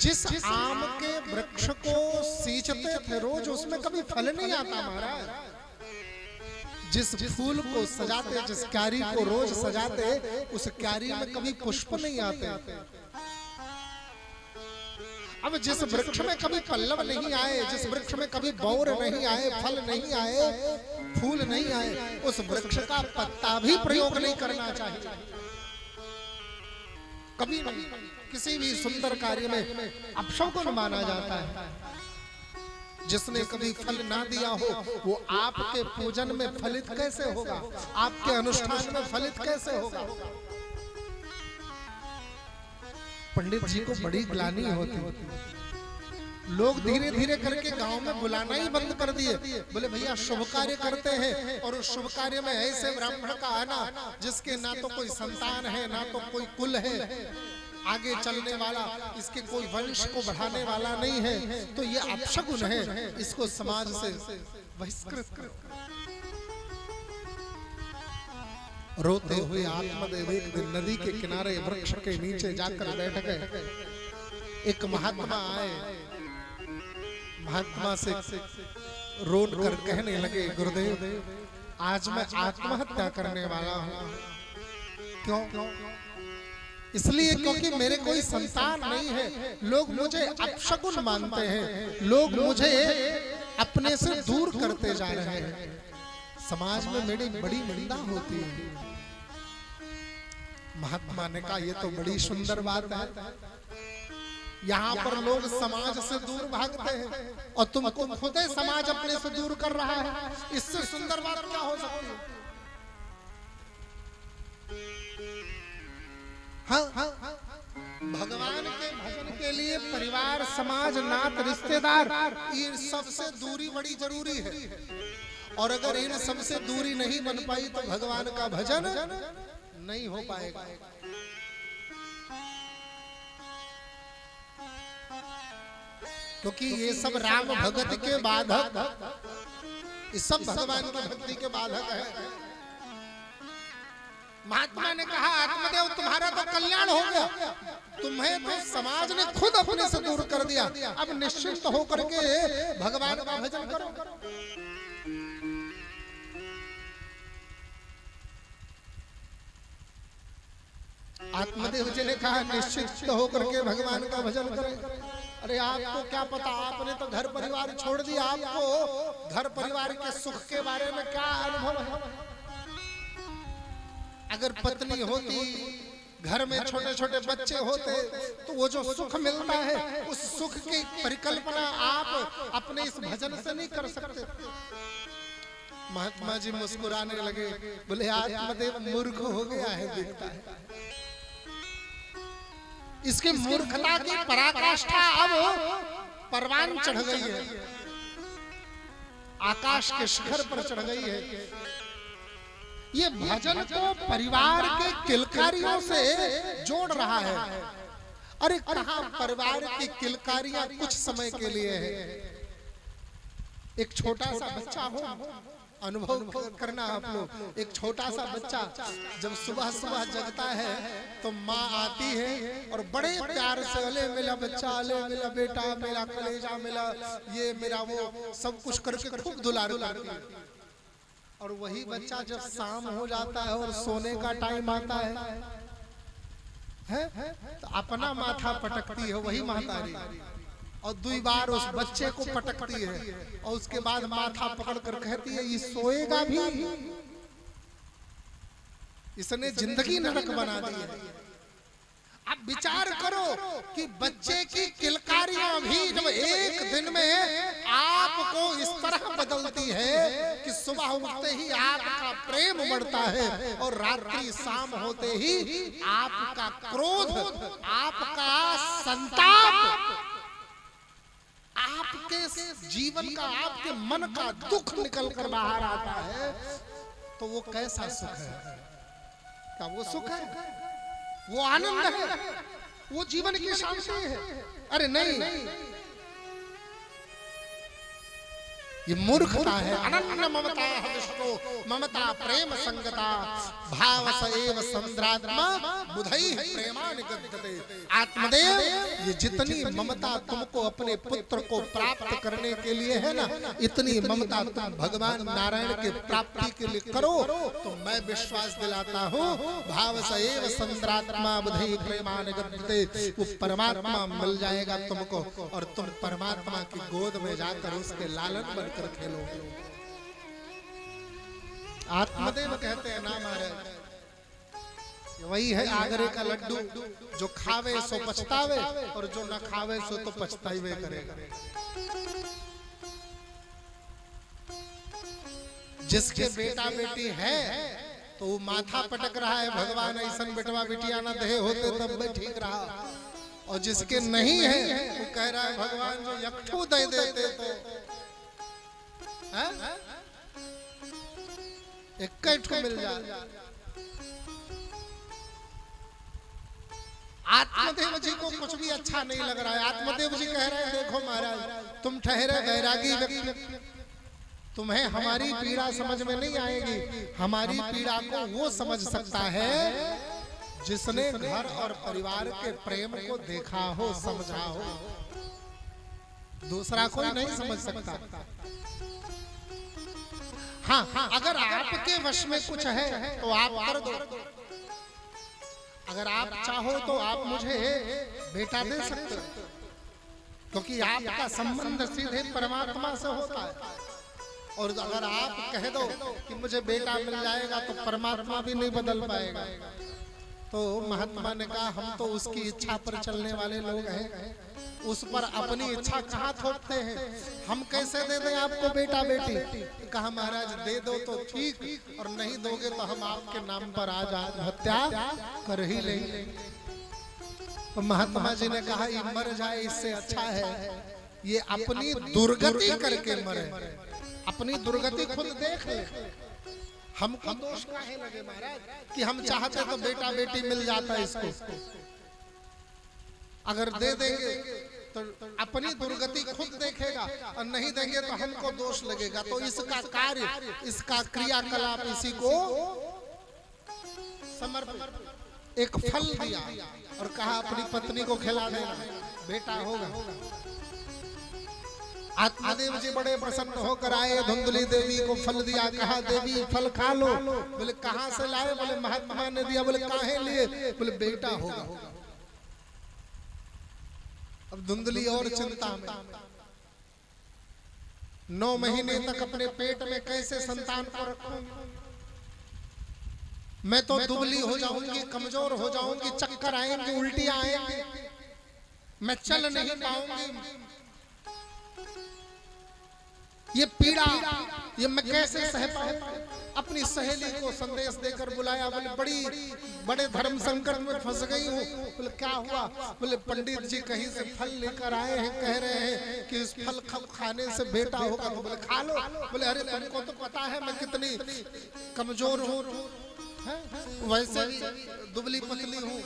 जिस आम के वृक्ष को सींचते थे रोज उसमें कभी फल नहीं आता महाराज, जिस फूल को सजाते, जिस क्यारी को रोज सजाते उस क्यारी में कभी पुष्प नहीं आते। अब जिस वृक्ष में कभी पल्लव नहीं आए, जिस वृक्ष में कभी बौर नहीं आए, फल नहीं आए, फूल नहीं आए, उस वृक्ष का पत्ता भी प्रयोग नहीं करना चाहिए कभी नहीं। किसी भी सुंदर कार्य में अपशकुन माना जाता है। जिसने कभी फल ना दिया हो वो आपके पूजन में फलित कैसे होगा, आपके अनुष्ठान में फलित कैसे होगा। पंडित जी को बड़ी ग्लानि होती लोग धीरे धीरे करके गांव में बुलाना ही बंद कर दिए। बोले भैया शुभ कार्य करते हैं और उस शुभ कार्य में ऐसे ब्राह्मण का आना जिसके ना तो कोई संतान है ना तो कोई कुल है आगे चलने वाला, इसके कोई वंश को बढ़ाने वाला नहीं है, तो ये अपशगुन है, इसको समाज से बहिष्कृत करो। रोते हुए आत्मदेव एक दिन नदी के किनारे वृक्ष के नीचे जाकर बैठ गए। एक महात्मा आए, महात्मा से रोड कर कहने लगे गुरुदेव आज मैं आत्महत्या करने वाला हूँ। क्यों? इसलिए क्योंकि मेरे कोई संतान नहीं है, लोग मुझे अपशगुन मानते हैं, लोग मुझे अपने से दूर करते जा रहे हैं, समाज में मेरी बड़ी निंदा होती है। महात्मा ने कहा ये तो बड़ी सुंदर बात है, यहाँ पर लोग समाज से दूर भागते हैं और तुमको खुद ही समाज अपने से दूर कर रहा है, इससे सुंदर बात क्या हो सकती है? हाँ, भगवान के भजन के लिए परिवार, समाज, नात, रिश्तेदार, ये सबसे दूरी बड़ी जरूरी है। और अगर इन सबसे दूरी नहीं बन पाई तो भगवान का भजन नहीं हो पाएगा। क्योंकि ये सब राम भगत के बाधक, ये सब भगवान की भक्ति के बाधक है। महात्मा ने कहा आत्मदेव तुम्हारा तो कल्याण हो गया, तुम्हें तो समाज ने खुद अपने से दूर कर दिया, अब निश्चिंत होकर के भगवान का भजन करो। आत्मदेव जी ने कहा निश्चिंत होकर के भगवान का भजन करें। अरे आपको क्या पता, आपने तो घर परिवार छोड़ दिया, आपको घर परिवार के सुख के बारे में क्या अनुभव है? अगर पत्नी होती, घर में छोटे छोटे बच्चे होते, तो वो जो सुख मिलता है उस सुख की परिकल्पना आप अपने इस भजन से नहीं कर सकते। महात्मा जी मुस्कुराने लगे, बोले आत्मदेव मूर्ख हो गया है, देखता है इसकी मूर्खता की पराकाष्ठा अब परवान चढ़ गई है, आकाश के शिखर पर चढ़ गई है। ये भजन को परिवार के किलकारियों से जोड़ रहा है। अरे कहां परिवार की किलकारियां कुछ समय के लिए है। एक छोटा सा बच्चा हो, अनुभव करना आप लोग, एक छोटा सा बच्चा जब सुबह सुबह जगता है तो माँ आती है और बड़े प्यार से अले मेरा बच्चा, अले मेरा बेटा, मेरा कलेजा, मेरा ये मेरा वो सब कुछ करके खूब दुलार करती है। और वही बच्चा जब शाम हो जाता है और सोने का टाइम आता है तो अपना माथा पटकती है वही महतारी, और 2 बार उस बच्चे को पटकती है और उसके बाद माथा पकड़ कर कहती है ये सोएगा भी, इसने जिंदगी नरक बना दी है। अब विचार करो कि बच्चे की किलकारियां भी जब एक दिन में आपको इस तरह बदलती है कि सुबह उठते ही आपका प्रेम बढ़ता है और रात्रि शाम होते ही आपका क्रोध, आपका संताप, आपके जीवन का, आपके मन का दुख निकल कर बाहर आता है, तो वो कैसा सुख है? क्या वो सुख है? वो आनंद है? वो जीवन की शांति है? अरे नहीं, ये मूर्खता है। अनन्य ममता हविष्टो ममता प्रेम संगता भाव सएव संद्रात्मा बुधई प्रेमान गद्यते। आत्मदेव, ये जितनी ममता तुमको अपने पुत्र को प्राप्त करने के लिए है ना, इतनी ममता तुम भगवान नारायण के प्राप्ति के लिए करो तो मैं विश्वास दिलाता हूँ भाव सएव संद्रात्मा बुधई प्रेमान गद्यते, वो परमात्मा मिल जाएगा तुमको और तुम परमात्मा की गोद में जाकर उसके लालन बनकर खेलो। आत्मदेव कहते हैं ना महाराज, वही है आगरे का लड्डू, जो खावे सो पछतावे और जो न खावे सो तो पछतावे करेगा। जिसके बेटा बेटी है तो वो माथा पटक रहा है, भगवान ऐसा बेटवा बेटिया ना दे होते तब मैं ठीक रहा। और जिसके नहीं है वो कह रहा है भगवान जो यकठू दे देते तो एक मिल जाए। आत्मदेव जी को कुछ भी अच्छा नहीं लग रहा है। आत्मदेव जी कह रहे हैं देखो महाराज तुम ठहरे वैरागी व्यक्ति, तुम्हें हमारी पीड़ा समझ में नहीं आएगी। हमारी पीड़ा को वो समझ सकता है जिसने घर और परिवार के प्रेम को देखा हो, समझा हो। दूसरा कोई नहीं समझ सकता। हाँ, अगर आपके वश में कुछ है तो आप कर दो। अगर आप चाहो तो आप मुझे बेटा दे सकते हो, क्योंकि आपका संबंध सीधे परमात्मा से होता है। और अगर आप कह दो कि मुझे बेटा मिल जाएगा तो परमात्मा भी नहीं बदल पाएगा। तो महात्मा ने कहा हम तो उसकी इच्छा पर चलने वाले लोग हैं, उस पर अपनी इच्छा कहाँ थोपते हैं। हम कैसे दे दें आपको बेटा बेटी? कहा महाराज दे दो तो ठीक, और नहीं दोगे तो हम आपके नाम पर आज आत्महत्या कर ही लेंगे। तो महात्मा जी ने कहा ये मर जाए इससे अच्छा है ये अपनी दुर्गति करके मरे, अपनी दुर्गति खुद देख ले। हमको दोष काहे लगे महाराज कि हम चाहते तो बेटा बेटी मिल जाता इसको। अगर दे देंगे तो अपनी दुर्गति खुद देखेगा, और नहीं देंगे तो हमको दोष लगेगा। तो इसका कार्य, इसका क्रियाकलाप इसी को समर्पित, एक फल दिया और कहा अपनी पत्नी को खिला देना, बेटा होगा। आत्मदेव जी बड़े प्रसन्न होकर आए, धुंधली देवी को फल दिया, कहा देवी फल खा लो। बोले कहां से लाए? बोले महात्मा ने दिया। बोले काहे लिए? बोले बेटा होगा। अब धुंधली और चिंता में, 9 महीने तक अपने पेट में कैसे संतान को रखूंगी? मैं तो दुबली हो जाऊंगी, कमजोर हो जाऊंगी, चक्कर आएंगे, उल्टियां आएंगी, मैं चल नहीं पाऊंगी। ये पीड़ा ये मैं कैसे सह पाऊं? अपनी सहेली को संदेश देकर बुलाया। बोले बड़े धर्म संकट में फंस गई हूँ। बोले क्या हुआ? बोले पंडित जी कहीं से फल लेकर आए हैं, कह रहे हैं कि इस फल खाने से बेटा होगा। तो बोले खा लो। बोले अरे तुमको तो पता है मैं कितनी कमजोर हूँ, वैसे भी दुबली पतली हूँ,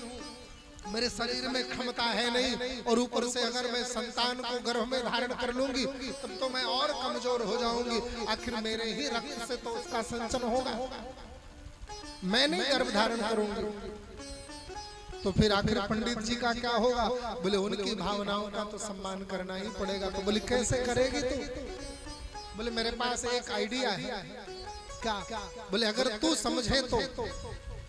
मेरे शरीर में क्षमता है नहीं, और ऊपर से अगर मैं संतान को गर्भ में धारण कर लूंगी तब तो मैं और कमजोर हो जाऊंगी। आखिर मेरे ही रक्त से तो उसका संचन होगा, मैं नहीं गर्भ धारण करूंगी। तो फिर आखिर पंडित जी का क्या होगा? बोले उनकी भावनाओं का तो सम्मान करना ही पड़ेगा। तो बोले कैसे करेगी तू? बोले मेरे पास एक आइडिया है। क्या? बोले अगर तू समझे तो।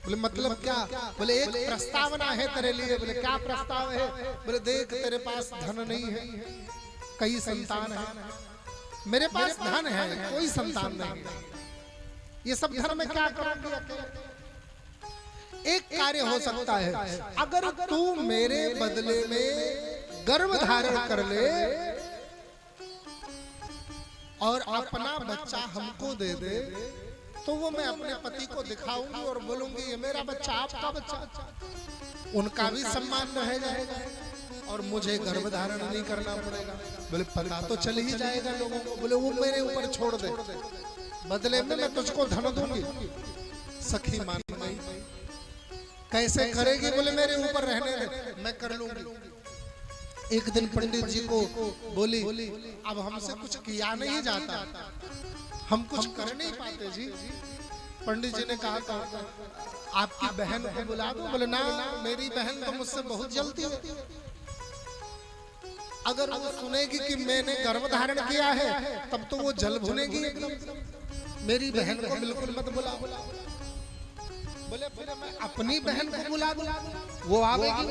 बोले मतलब क्या? बोले एक प्रस्तावना है तेरे लिए। बोले क्या प्रस्ताव है? बोले देख तेरे पास धन नहीं है, कई संतान है, मेरे पास धन है, कोई संतान नहीं है, ये सब धन में क्या करूंगी अकेले? एक कार्य हो सकता है, अगर तू मेरे बदले में गर्भ धारण कर ले और अपना बच्चा हमको दे दे, तो वो मैं अपने पति को दिखाऊंगी और बोलूंगी ये मेरा बच्चा, आपका बच्चा। उनका भी सम्मान रह जाएगा और मुझे गर्भ धारण नहीं करना पड़ेगा। बोले पता तो चल ही जाएगा लोगों को। बोले वो मेरे ऊपर छोड़ दे, बदले में मैं तुझको धन दूंगी। सखी मान गई। कैसे करेगी? बोले मेरे ऊपर रहने दे, मैं कर लूंगी। एक दिन पंडित जी को बोली अब हमसे कुछ किया नहीं जाता, हम कुछ कर नहीं पाते जी। पंडित जी ने कहा था आपकी बहन को बुला दो। बोले ना, मेरी बहन तो मुझसे बहुत जलती है, अगर वो सुनेगी कि मैंने गर्भ धारण किया है तब तो वो जल भुनेगी एकदम। मेरी बहन को बिल्कुल मत बुला। बोले फिर मैं अपनी बहन को बुला दूं, वो आवेगी।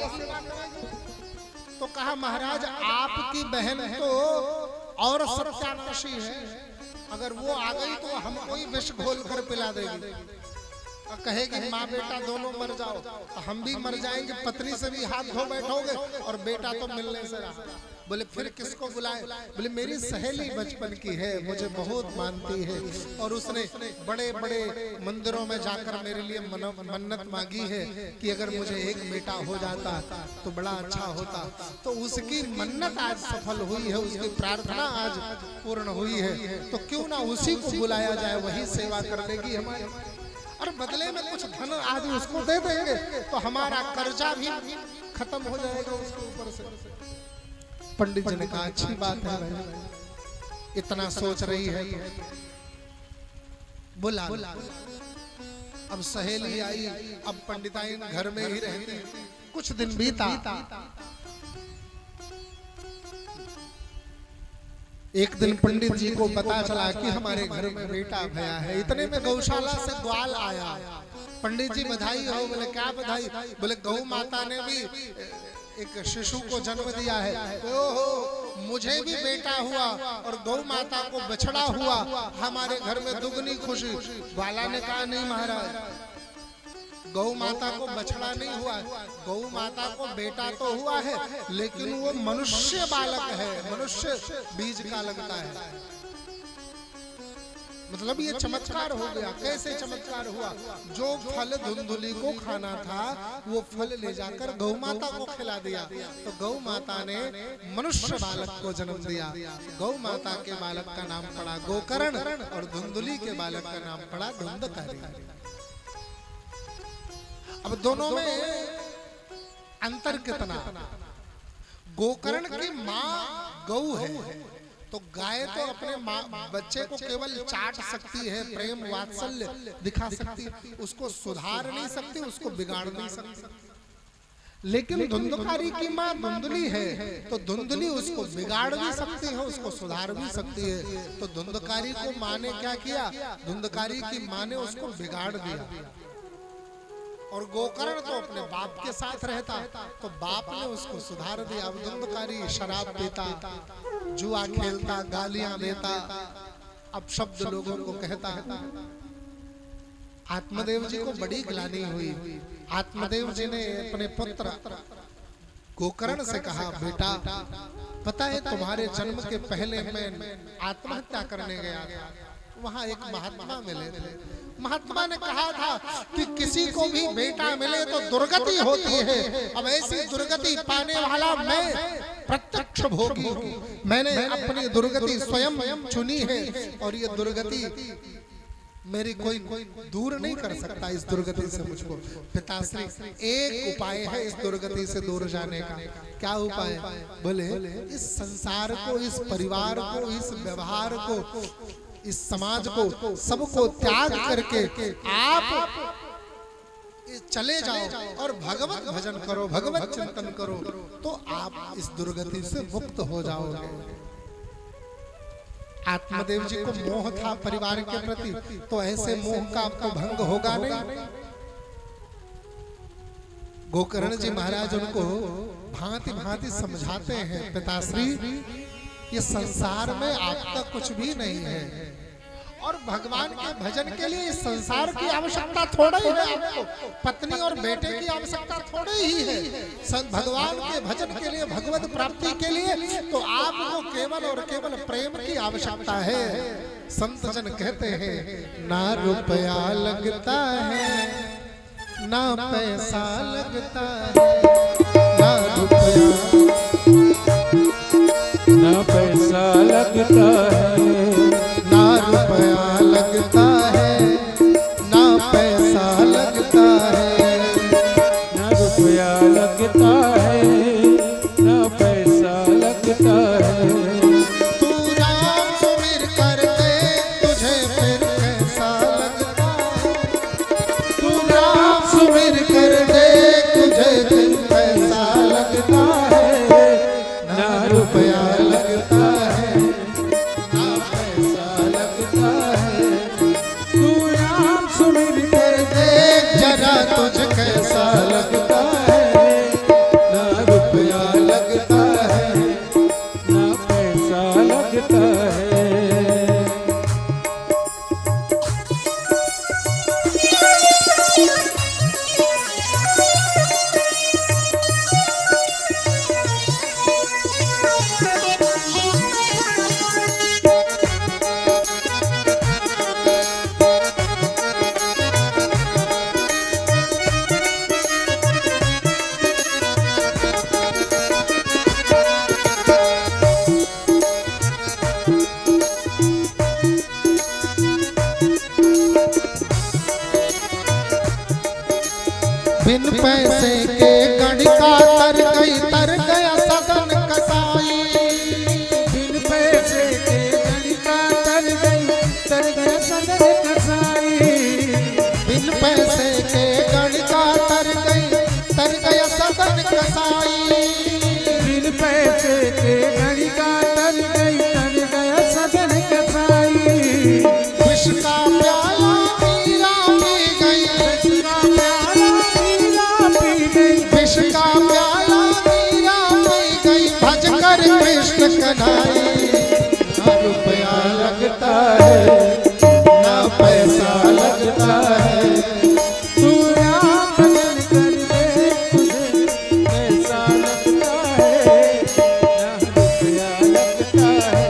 तो कहा महाराज आपकी बहन तो और सत्यानाशी है, अगर वो आ गई तो हमको ही विष घोल कर पिला देगी। कहे कि माँ बेटा दोनों मर जाओ, तो हम भी मर जाएंगे, पत्नी से भी हाथ धो बैठोगे और बेटा तो मिलने से रहा। बोले फिर किसको बुलाए? बोले मेरी सहेली बचपन की है, मुझे बहुत मानती है और उसने बड़े बड़े मंदिरों में जाकर मेरे लिए मन्नत मांगी है कि अगर मुझे एक बेटा हो जाता तो बड़ा अच्छा होता। तो उसकी मन्नत आज सफल हुई है, उसकी प्रार्थना आज पूर्ण हुई है, तो क्यों ना उसी को बुलाया जाए, वही सेवा कर देगी हमारी, और बदले में कुछ धन आदि उसको दे देंगे तो हमारा कर्जा भी खत्म हो जाएगा उसके ऊपर से। पंडित जी ने कहा अच्छी बात है भाई, इतना सोच रही है तो बुला। अब सहेली आई, अब पंडिताइन घर में ही रहती। कुछ दिन बीता, एक दिन पंडित जी को पता चला कि हमारे घर में बेटा भया है। इतने में गौशाला से ग्वाल आया। पंडित जी बधाई हो। बोले क्या बधाई? बोले गौ माता ने भी एक शिशु को जन्म दिया है। ओहो, मुझे भी बेटा हुआ और गौ माता को बछड़ा हुआ, हमारे घर में दुगनी खुशी। ग्वाला ने कहा नहीं महाराज, गौ माता को बछड़ा नहीं हुआ, गौ माता को बेटा तो हुआ है, लेकिन वो मनुष्य बालक है, मनुष्य बीज का लगता है। मतलब ये चमत्कार हो गया। कैसे चमत्कार हुआ? जो फल धुंधुली को खाना था वो फल ले जाकर गौ माता को खिला दिया, तो गौ माता ने मनुष्य बालक को जन्म दिया। गौ माता के बालक का नाम पड़ा गोकर्ण और धुंधुली के बालक का नाम पड़ा धुंधकारी। अब दोनों में अंतर कितना? गोकर्ण की माँ गौ है, तो गाय तो अपने बच्चे को केवल चाट सकती है, प्रेम वात्सल्य दिखा सकती है, उसको सुधार नहीं सकती, उसको बिगाड़ नहीं सकती। लेकिन धुंधकारी की माँ धुंधली है, तो धुंधली उसको बिगाड़ भी सकती है, उसको सुधार भी सकती है। तो धुंधकारी को माँ ने क्या किया? धुंधकारी की माँ ने उसको बिगाड़ दिया। और गोकर्ण तो अपने बाप के साथ रहता, तो बाप ने उसको सुधार दिया। अब धुंधकारी शराब पीता, जुआ खेलता, गालियां देता, अब शब्द लोगों को कहता है। आत्मदेव जी को बड़ी ग्लानि हुई। आत्मदेव जी ने अपने पुत्र गोकर्ण से कहा, बेटा पता है तुम्हारे जन्म के पहले मैं आत्महत्या करने गया था, वहां एक महात्मा मिले थे। महात्मा ने कहा था कि किसी को भी बेटा मिले तो दुर्गति होती है। अब ऐसी दुर्गति पाने वाला मैं प्रत्यक्ष भोगी हूँ। मैंने अपनी दुर्गति स्वयं चुनी है और ये दुर्गति मेरी कोई दूर नहीं कर सकता इस दुर्गति से मुझको। पिताश्री, एक उपाय है इस दुर्गति से दूर जाने का। क्या उपाय? बोले इस संसार को, इस परिवार को, इस व्यवहार को, इस समाज को, सबको त्याग करके आप चले जाओ और भगवत भजन करो, भगवत चिंतन करो, तो आप इस दुर्गति से मुक्त हो जाओगे। आत्मदेव जी को मोह था परिवार के प्रति, तो ऐसे मोह का आपको भंग होगा नहीं। गोकर्ण जी महाराज उनको भांति भांति समझाते हैं, पिताश्री ये संसार में आपका कुछ भी नहीं है और भगवान के भजन के लिए इस संसार की आवश्यकता थोड़ा ही है। आपको पत्नी और बेटे की आवश्यकता थोड़ी ही है। भगवान के भजन के लिए, भगवत प्राप्ति के लिए तो आपको केवल और केवल प्रेम की आवश्यकता है। संत जन कहते हैं, ना रुपया लगता है, ना पैसा लगता है, ना रुपया ना पैसा लगता है, ना रुपया लगता है, ना पैसा लगता है, ना रुपया लगता है, ना पैसा लगता है। तू राम सुमिर कर दे, तुझे फिर कैसा लगता है। तू राम सुमिर कर दे, तुझे फिर कैसा लगता है। ना रुपया लगता है, ना पैसा लगता है। तू राम सुमिर कर दे जरा तुझे कैसा लगता है। बिन पैसे के गणिका तर गया सदन कसाई। बिन पैसे के गणिका तर गया सदन कसाई। बिन पैसे के गणिका तर गया सदन कसाई। बिन पैसे के गणिका तर गया सदन कसाई। विष का प्याला मीरा पी गई। विष का प्याला मीरा पी गई। भज कर कृष्ण कन्हैया। ना रुपया लगता है ना पैसा लगता है। तू राम भजन कर दे तुझे पैसा लगता है। ना रुपया लगता है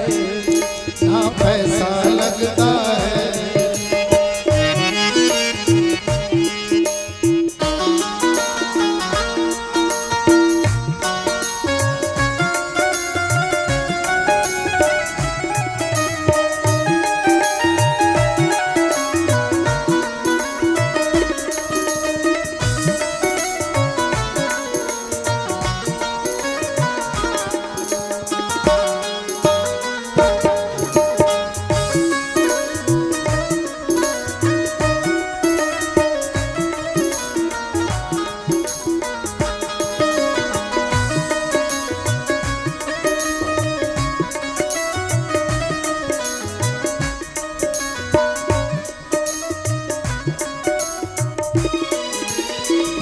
ना पैसा लगता है।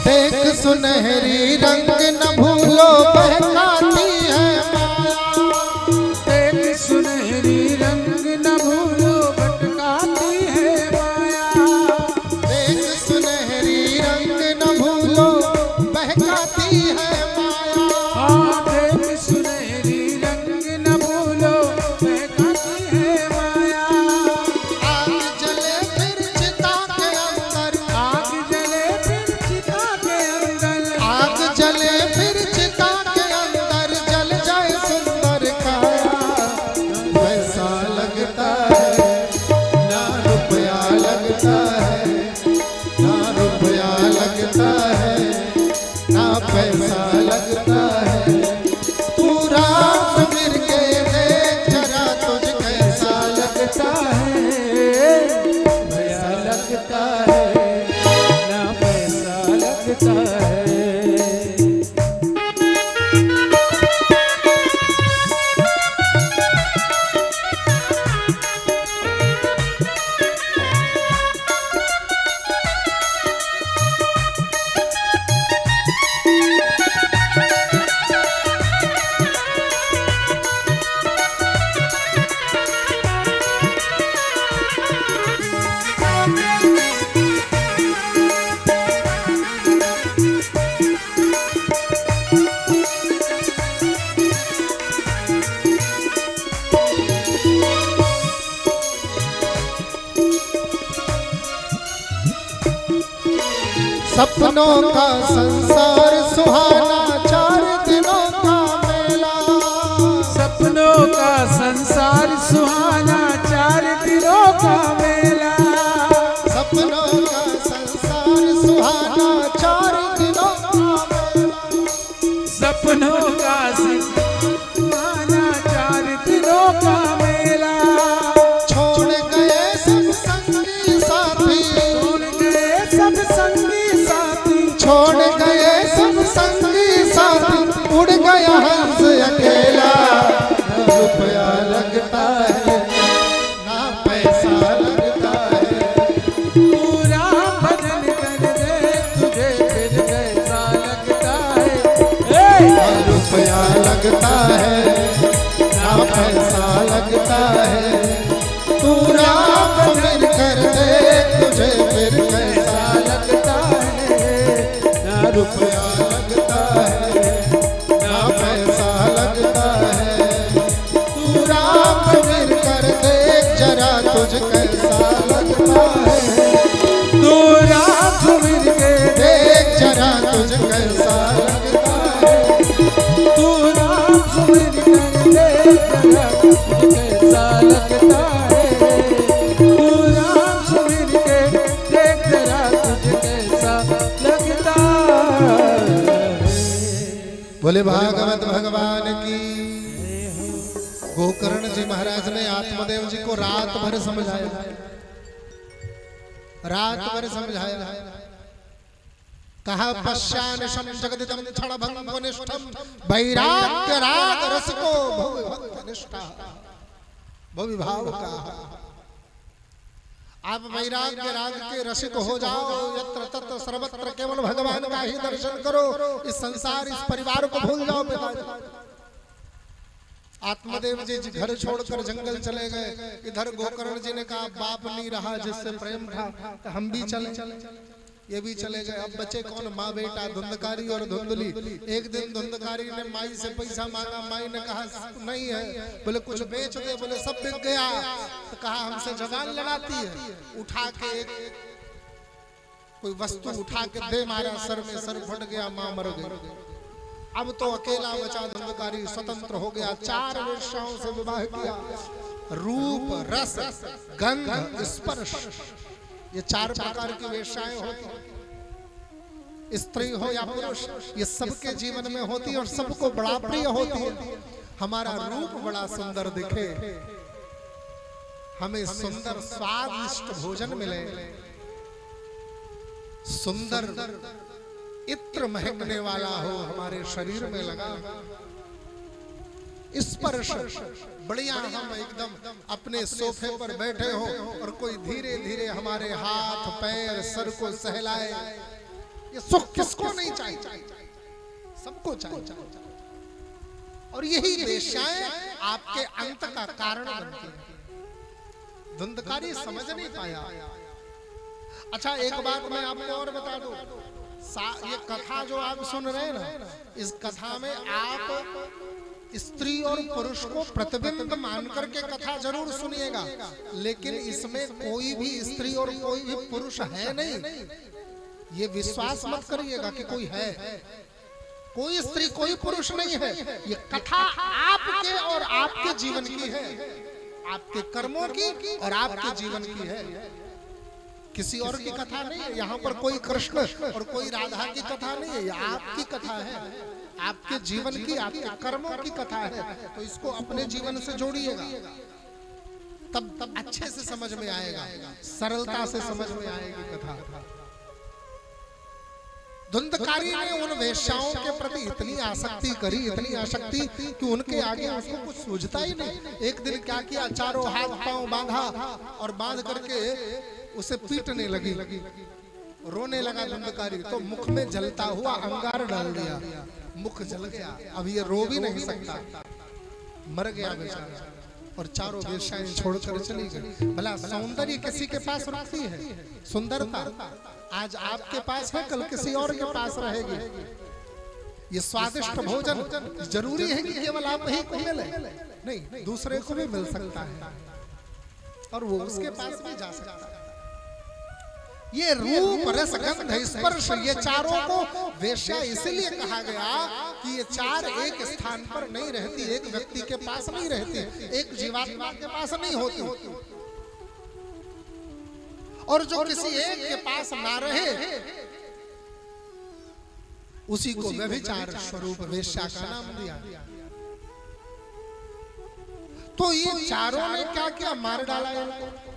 देख सुनहरी रंग न भूलो बहकाती है माया। देख सुनहरी रंग न भूलो भटकाती है माया। देख सुनहरी रंग न भूलो बहकाती है माया। हाँ देख सुनहरी रंग न भूलो बहकाती है माया। आग जले फिर चिता के अंदर। आग जले फिर चिता के अंदर। आग जले फिर चिता के अंदर जल जाए सुंदर काया। पैसा लगता है ना रुपया लगता है। ना रुपया लगता है ना पैसा लगता है। तू राम मिल के देख जरा तुझ कैसा लगता है। पैसा लगता है ना पैसा लगता है। सपनों का संसार सुहाना 4 दिनों का मेला। सपनों का संसार सुहाना 4 दिनों का मेला। सपनों का संसार सुहाना 4 दिनों का मेला। सपनों का सुहाना 4 दिनों का मेला। छोड़ गए सब संगी साथी। छोड़ गए सब संगी साथी। छोड़ गए सब संगी साथी। उड़ गया हंस अकेला। ना रुपया लगता है ना पैसा लगता है। पूरा भजन कर दे तुझे फिर कैसा लगता है। ना रुपया लगता है ना पैसा लगता है। तू राम मिल कर दे तुझे फिर कैसा लगता है। ना रुपया लगता है ना पैसा लगता है। तू राम मिल कर दे जरा तुझ कैसा लगता है। तू राम मिल के देख जरा तुझ कैसा लगता है। तू राम मिल कर दे जरा तुझे कैसा लगता है। तू राम मिल के देख जरा तुझे कैसा लगता है। बोले भागवत भगवान की। गोकर्ण जी महाराज ने आत्मदेव जी को रात भर समझाया, रात भर समझाया। कहा पश्यानिशं जगदिदं क्षणभंगनिष्ठं वैराग्य राग रसिको भव भक्त निष्ठा। भव भाव का आप वैराग्य राग के रसिक हो जाओ, यत्र तत्र सर्वत्र केवल भगवान का ही दर्शन करो, इस संसार इस परिवार को भूल जाओ पिताजी। आत्मदेव जी घर छोड़कर जंगल चले गए। इधर गोकर्ण जी ने कहा बाप नहीं रहा जिससे प्रेम था, तो हम भी चले। ये भी चले गए। अब बचे कौन, माँ बेटा धुंधकारी और धुंधली। एक दिन धुंधकारी ने माई से पैसा मांगा, माई ने कहा नहीं है। बोले कुछ बेच दे, बोले सब बिक गया। तो कहा हमसे जबान लड़ाती है। उठा के एक कोई वस्तु उठा के दे मारा सर में, सर फट गया, माँ मर गई। अब तो अकेला बचा धुंधकारी, स्वतंत्र हो गया। 4 वेश्याओं से विवाह किया। रूप रस गंध स्पर्श, ये 4 प्रकार की वेश्याएं होती, स्त्री हो या पुरुष, ये सबके जीवन में होती और सबको बड़ा प्रिय होती है। हमारा रूप बड़ा सुंदर दिखे, हमें सुंदर स्वादिष्ट भोजन मिले, सुंदर इत्र महकने वाला हो हमारे शरीर में लगा, स्पर्श बढ़िया, हम एकदम अपने सोफे पर बैठे हो और कोई धीरे धीरे हमारे हाथ पैर सर को सहलाए। ये सुख किसको नहीं चाहिए, सबको चाहिए। और यही वेश्याएं आपके अंत का कारण बनती हैं। धुंधकारी समझ नहीं पाया। अच्छा एक बात मैं आपको और बता दूं, ये कथा जो आप सुन रहे हैं ना, इस कथा में आप स्त्री और पुरुष को प्रतिबिंब मान करके कथा जरूर सुनिएगा, लेकिन इसमें कोई भी स्त्री और कोई भी पुरुष है नहीं। ये विश्वास मत करिएगा कि कोई है, कोई स्त्री कोई पुरुष नहीं है। ये कथा आपके और आपके जीवन की है, आपके कर्मों की और आपके जीवन की है, किसी और की कथा नहीं है। यहाँ पर कोई कृष्ण और कोई राधा की कथा नहीं है, ये आपकी कथा है, आपके जीवन की, आपके कर्मों की कथा है। तो इसको अपने जीवन से जोड़िएगा, तब अच्छे से समझ में आएगा, सरलता से समझ में आएगी कथा। धुंधकारी ने उन वेश्याओं के प्रति इतनी आसक्ति करी, इतनी आसक्ति कि उनके आगे उसको कुछ सूझता ही नहीं। एक दिन क्या किया, चारों हाथ पांव बांधा और बांध करके उसे पीटने लगी। रोने लगा धुंधकारी, तो मुख में जलता हुआ अंगार डाल दिया, मुख जल गया। अब ये रो भी नहीं सकता, मर गया बेचारा। और चारों वेश्याएं छोड़कर चली गई। भला सौंदर्य किसी के पास रुकती है? सुंदरता आज आपके पास है, कल किसी और के पास रहेगी। ये स्वादिष्ट भोजन जरूरी है कि केवल आप ही को मिले? नहीं, दूसरे को भी मिल सकता है और वो उसके पास भी जा सकता है। ये रूप रस गंध स्पर्श, ये चारों को वेश्या इसलिए कहा गया कि ये 4 एक स्थान पर नहीं रहती, एक व्यक्ति के पास नहीं रहती, एक जीवात्मा के पास नहीं होती। और जो किसी एक के पास ना रहे उसी को व्यभिचार स्वरूप वेश्या का नाम दिया। तो ये चारों ने क्या किया, मार डाला इनको।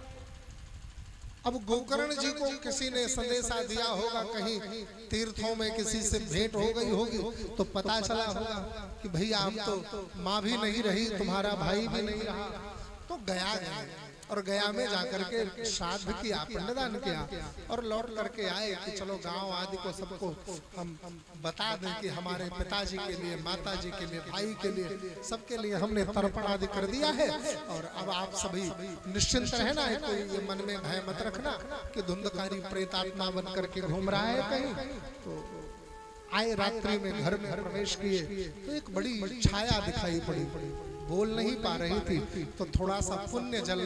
अब गोकर्ण जी को किसी ने संदेशा दिया होगा, कहीं तीर्थों में किसी से भेंट हो गई होगी, तो पता चला होगा कि भैया हम तो माँ भी नहीं रही, तुम्हारा भाई भी नहीं रहा। तो गया और गया में जाकर के श्राद्ध किया, पिंडदान किया और लौट करके आए कि चलो गांव आदि को सबको हम बता दें कि हमारे पिताजी के लिए, माताजी के लिए, भाई के लिए, सबके लिए हमने तर्पण आदि कर दिया है। और अब आप सभी निश्चिंत रहना है, कोई ये मन में भय मत रखना कि धुंधकारी प्रेतात्मा बन करके घूम रहा है कहीं। तो आए रात्रि में घर में प्रवेश किए तो एक बड़ी छाया दिखाई पड़ी, बोल नहीं पा रही थी। तो थोड़ा सा पुण्य जल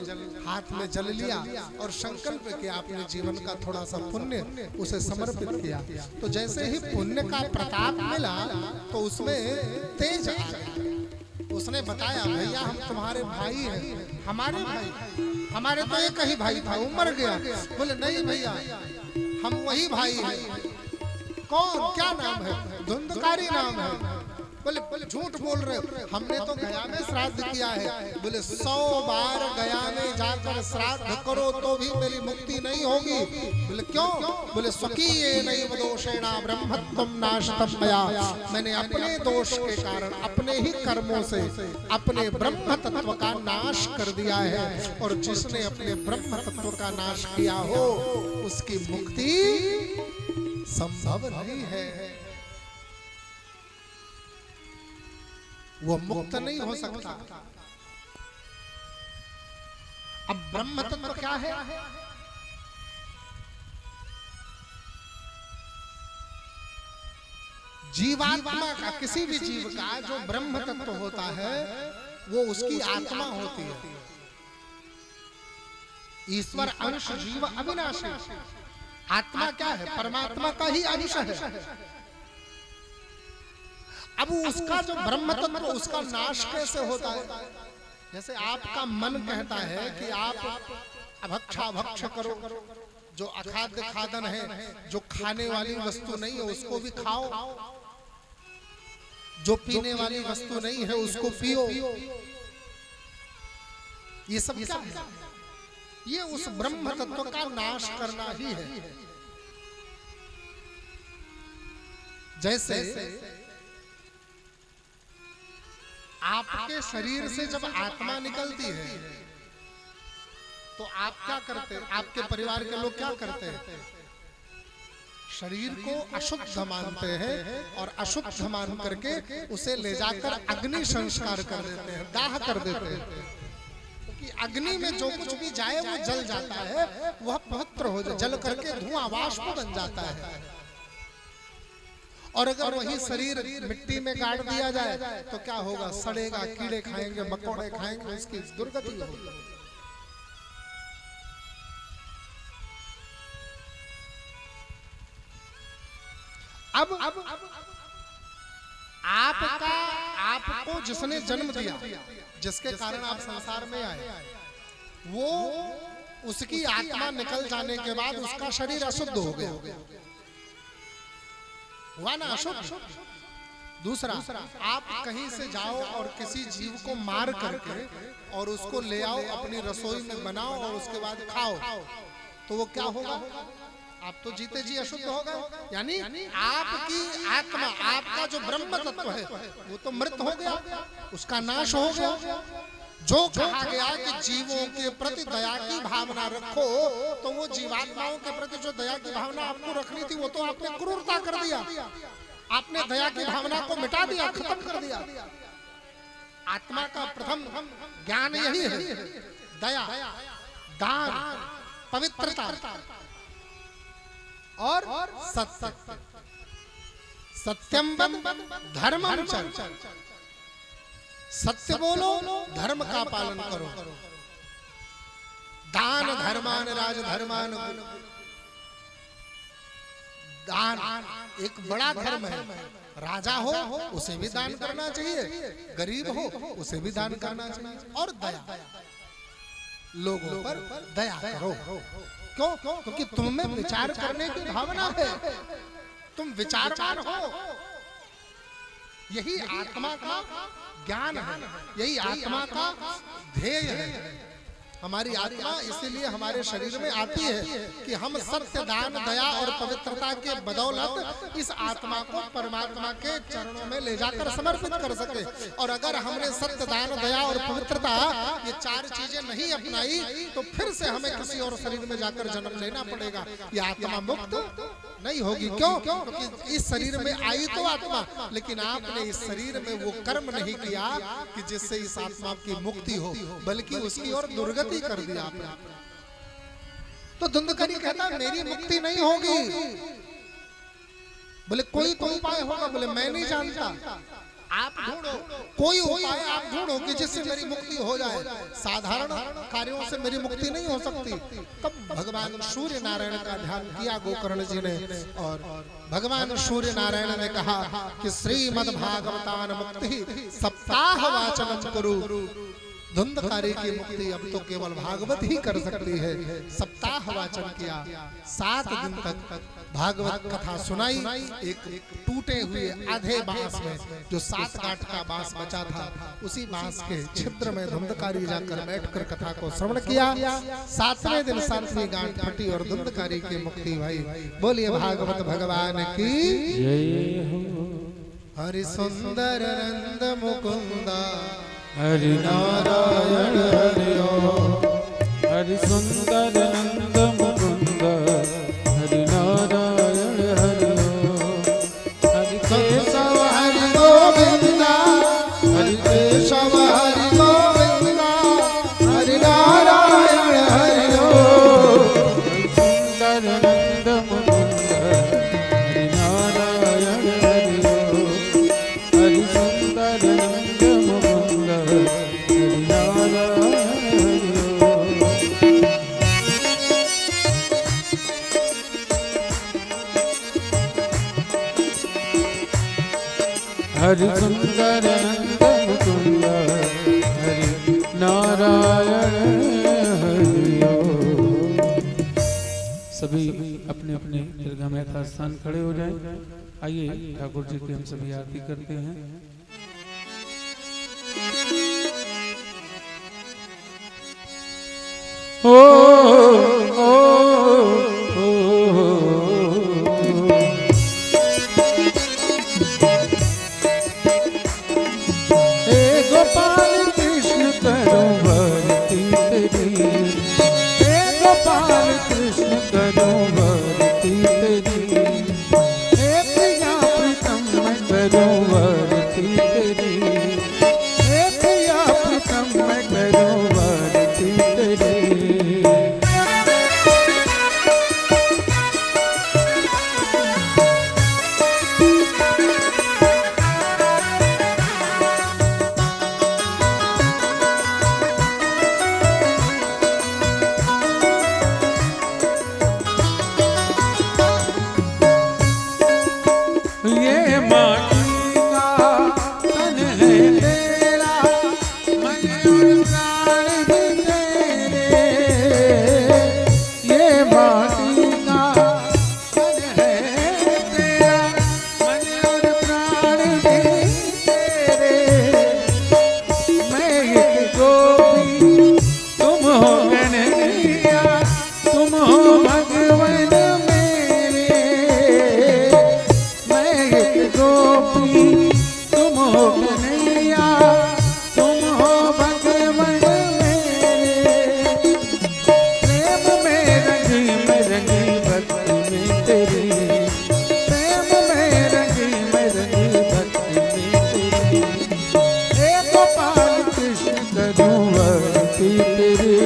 हाथ में जल लिया और संकल्प किया, अपने जीवन का थोड़ा सा पुण्य उसे समर्पित किया। तो जैसे ही पुण्य का प्रताप मिला तो उसमें तेज आ गया। उसने बताया, भैया हम तुम्हारे भाई हैं। हमारे भाई? हमारे तो एक ही भाई था, वो मर गया। बोले नहीं भैया, हम वही भाई हैं। कौन, क्या नाम है? धुंधकारी नाम है। बोले झूठ बोल रहे हो, हमने तो गया में श्राद्ध किया है। बोले 100 बार गया में जाकर श्राद्ध करो तो भी मेरी मुक्ति नहीं होगी। बोले क्यों? बोले स्वकीय नैव दोषेण ब्रह्मत्वं नाशतं मया, मैंने अपने दोष के कारण अपने ही कर्मों से अपने ब्रह्म तत्व का नाश कर दिया है, और जिसने अपने ब्रह्म तत्व का नाश किया हो उसकी मुक्ति संभव नहीं है, वो मुक्त नहीं हो सकता। अब ब्रह्म तत्व क्या है? जीवात्मा का, किसी भी जीव का जो ब्रह्म तत्व होता है वो उसकी आत्मा होती है। ईश्वर अंश जीव अविनाशी, आत्मा क्या है? परमात्मा का ही अंश है। अब उसका जो ब्रह्म तत्व, उसका नाश कैसे होता है? जैसे आपका मन कहता है कि आप अभक्षा भक्ष करो, जो अखाद्य खादन है, जो खाने वाली वस्तु नहीं है उसको भी खाओ, जो पीने वाली वस्तु नहीं है उसको पियो। ये सब क्या है? ये उस ब्रह्म तत्व का नाश करना ही है। जैसे आपके शरीर से जब आत्मा निकलती है तो आप क्या करते हैं? आपके परिवार के लोग क्या करते हैं? शरीर को अशुद्ध मानते हैं और अशुद्ध मान करके उसे ले जाकर अग्नि संस्कार कर देते हैं, दाह कर देते हैं। क्योंकि अग्नि में जो कुछ भी जाए वो जल जाता है, वह पवित्र हो जाए, जल करके धुआं वाष्प बन जाता है। और अगर वही शरीर मिट्टी में गाड़ दिया जाए तो क्या होगा? सड़ेगा, कीड़े खाएंगे, मकोड़े खाएंगे, उसकी दुर्गति होगी। अब आपको जिसने जन्म दिया, जिसके कारण आप संसार में आए, वो उसकी आत्मा निकल जाने के बाद उसका शरीर अशुद्ध हो गया, हुआ ना अशुद्ध। दूसरा, आप कहीं से जाओ और किसी जीव को मार करके और उसको ले आओ, अपनी रसोई में बनाओ और उसके बाद खाओ, तो वो क्या होगा? आप तो जीते जी अशुद्ध हो गए। यानी आपकी आत्मा, आपका जो ब्रह्म तत्व है वो तो मृत हो गया, उसका नाश हो गया। जो कहा गया कि जीवों के प्रति दया की भावना रखो, तो वो जीवात्माओं के प्रति जो दया की भावना आपको रखनी थी वो तो आपने क्रूरता कर दिया, आपने दया की भावना को मिटा दिया, खत्म कर दिया। आत्मा का प्रथम ज्ञान यही है, दया, दान, पवित्रता और सत्य। सत्यम धर्मम च, सत्य बोलो, धर्म का पालन करो। दान धर्मान राजधर्मान, दान एक बड़ा धर्म है। राजा हो उसे भी दान करना चाहिए, गरीब हो उसे भी दान करना चाहिए। और दया, लोगों पर दया करो। क्यों? क्योंकि तुम में विचार करने की भावना है, तुम विचारवान हो। यही आत्मा का ज्ञान है, यही आत्मा का ध्येय है। हमारी आत्मा इसीलिए हमारे शरीर में आती है कि हम सत्य, दान, दया और पवित्रता के बदौलत इस आत्मा को परमात्मा के चरणों में ले जाकर समर्पित कर सके। और अगर हमने सत्य, दान, दया और पवित्रता ये चार चीजें नहीं अपनाई तो फिर से हमें किसी और शरीर में जाकर जन्म लेना पड़ेगा। ये आत्मा मुक्त नहीं होगी। क्यों? क्योंकि इस शरीर में आई तो आत्मा, लेकिन आपने इस शरीर में वो कर्म नहीं किया कि जिससे इस आत्मा की मुक्ति हो, बल्कि उसकी और दुर्गति कर दिया आपने। तो धुंधकरी कहता मेरी मुक्ति नहीं होगी। बोले कोई तो उपाय होगा। बोले मैं नहीं जानता, आप ढूंढो, कोई उपाय आप ढूंढो कि जिससे मेरी मुक्ति हो जाए। साधारण कार्यों से मेरी मुक्ति नहीं हो सकती। तब भगवान सूर्य नारायण का ध्यान किया गोकर्ण जी ने, और भगवान सूर्य नारायण ने कहा कि श्रीमद् भागवतान मुक्ति सप्ताह वाचनम कुरु। धुंधकारी की मुक्ति अब तो केवल भागवत ही कर सकती है। सप्ताह वाचन किया, 7 दिन तक भागवत कथा सुनाई। एक टूटे हुए आधे बांस में जो 7 गांठ का बांस बचा था, उसी बांस के छिद्र में धुंधकारी जाकर बैठकर कथा को श्रवण किया। 7वें दिन 7वीं गांठ फटी और धुंधकारी की मुक्ति भाई। बोलिए भागवत भगवान की जय हो। हरि सुंदर नंद मुकुंदा हरि नारायण हरि ओम। हरि सुंदर नंद मुकुंद हरि नारायण हरि ओम। हरि केशव हरि गोविंदा हरि केशव हरि गोविंदा हरि नारायण हरि ओम। सुंदर नंद मुकुंद हरि नारायण हरि ओम। हरि सुंदर नंद मुकुंद हरि नारायण हरि ओम। हरि सुंदर नंद मुकुंद हरि नारायण हरि ओम। सभी अपने अपने दरगाह में यथास्थान खड़े हो जाएं। आइए ठाकुर जी की हम सभी आरती करते हैं। ओ ओ हे गोपाल कृष्ण करो भक्ति तेरी। हे गोपाल कृष्ण करो भक्ति तेरी। हे प्रिया प्रीतम मैं करो भक्ति तेरी। हे प्रिया प्रीतम मैं करो भक्ति तेरी। ये माटी का तन है तेरा, मन और प्राण भी तेरे। ये माटी का तन है तेरा, मन और प्राण भी तेरे। मैं एक गोपी तुम हो कन्हैया, तुम हो भगवन मेरे। गोपी तुम हो कन्हैया, तुम हो भगवन मेरे। प्रेम में रंगी भक्ति में तेरी। प्रेम में रंगी भक्ति में तेरी। हे गोपाल कृष्ण करूं भक्ति तेरी।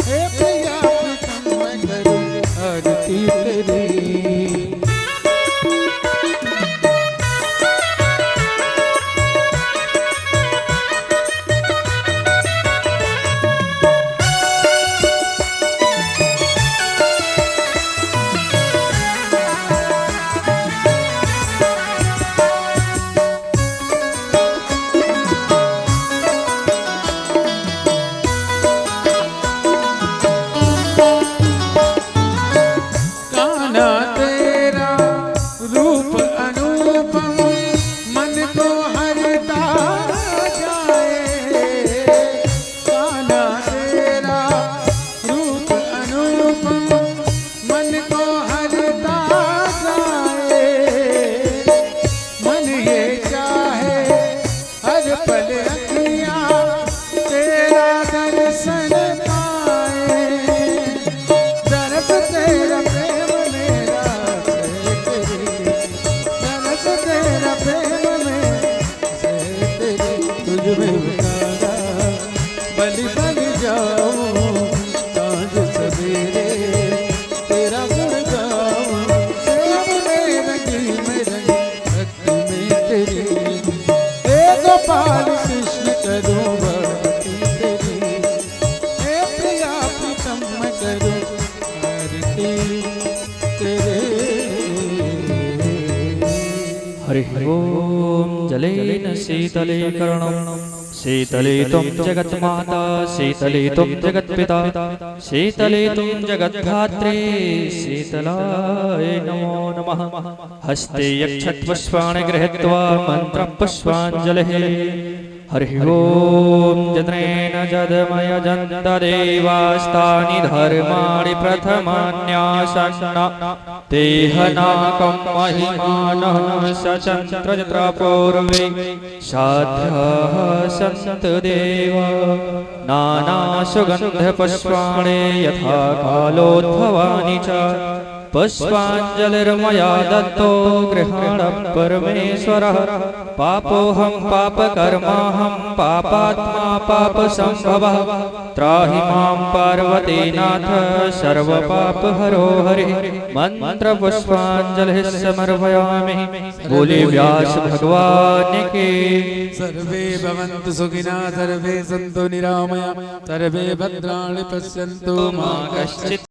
हे प्रिया प्रीतम मैं करूं आरती तेरी। कान्हा तेरा रूप अनुपम मन को हरता जाए। कान्हा तेरा रूप अनुपम मन को हरता जाए। मन ये चाहे हर पल अखियाँ तेरा दर्शन पाए। दरस तेरा प्रेम मेरा से तेरी। दरस तेरा प्रेम मेरा से तेरी। तुझ में उतारा बलि बन जाऊं सांझ सवेरे तेरा गुण गाऊं। प्रेम में रंगी भक्ति में तेरी। हे गोपाल कृष्ण करो भक्ति तेरी। हे प्रिया प्रीतम मैं करूं आरती तेरे। हरि ओम जलेन शीतलीकरणं शीतले तुम जगन्माता शीतले तुम जगत्पिता शीतले तुम जगद्धात्री शीतलाय नमो नमः। हस्ते यक्षपुष्पाणि गृहीत्वा मन्त्रं पुष्पाञ्जलिः। हरिः ॐ जनेन जदमयजन्तदेवास्तानि धर्माणि प्रथमान्यासन्न तेहनाकं महिमानः सचन्द्रजत्र पूर्वे साध्यः सन्तु देव। नानासुगन्धपुष्पाणि यथा कालोद्भवानि च पुष्पाञ्जलिर्मया दत्तो गृहाण परमेश्वरः। पापोऽहं पापकर्माहं पापात्मा पापसम्भवः। त्राहि मां पार्वतीनाथ सर्वपापहरो हरिः। मन्त्रपुष्पाञ्जलिः समर्पयामि। बोले व्यास भगवान की। सर्वे भवन्तु सुखिनः सर्वे सन्तु निरामया सर्वे भद्राणि पश्यन्तु मा कश्चित्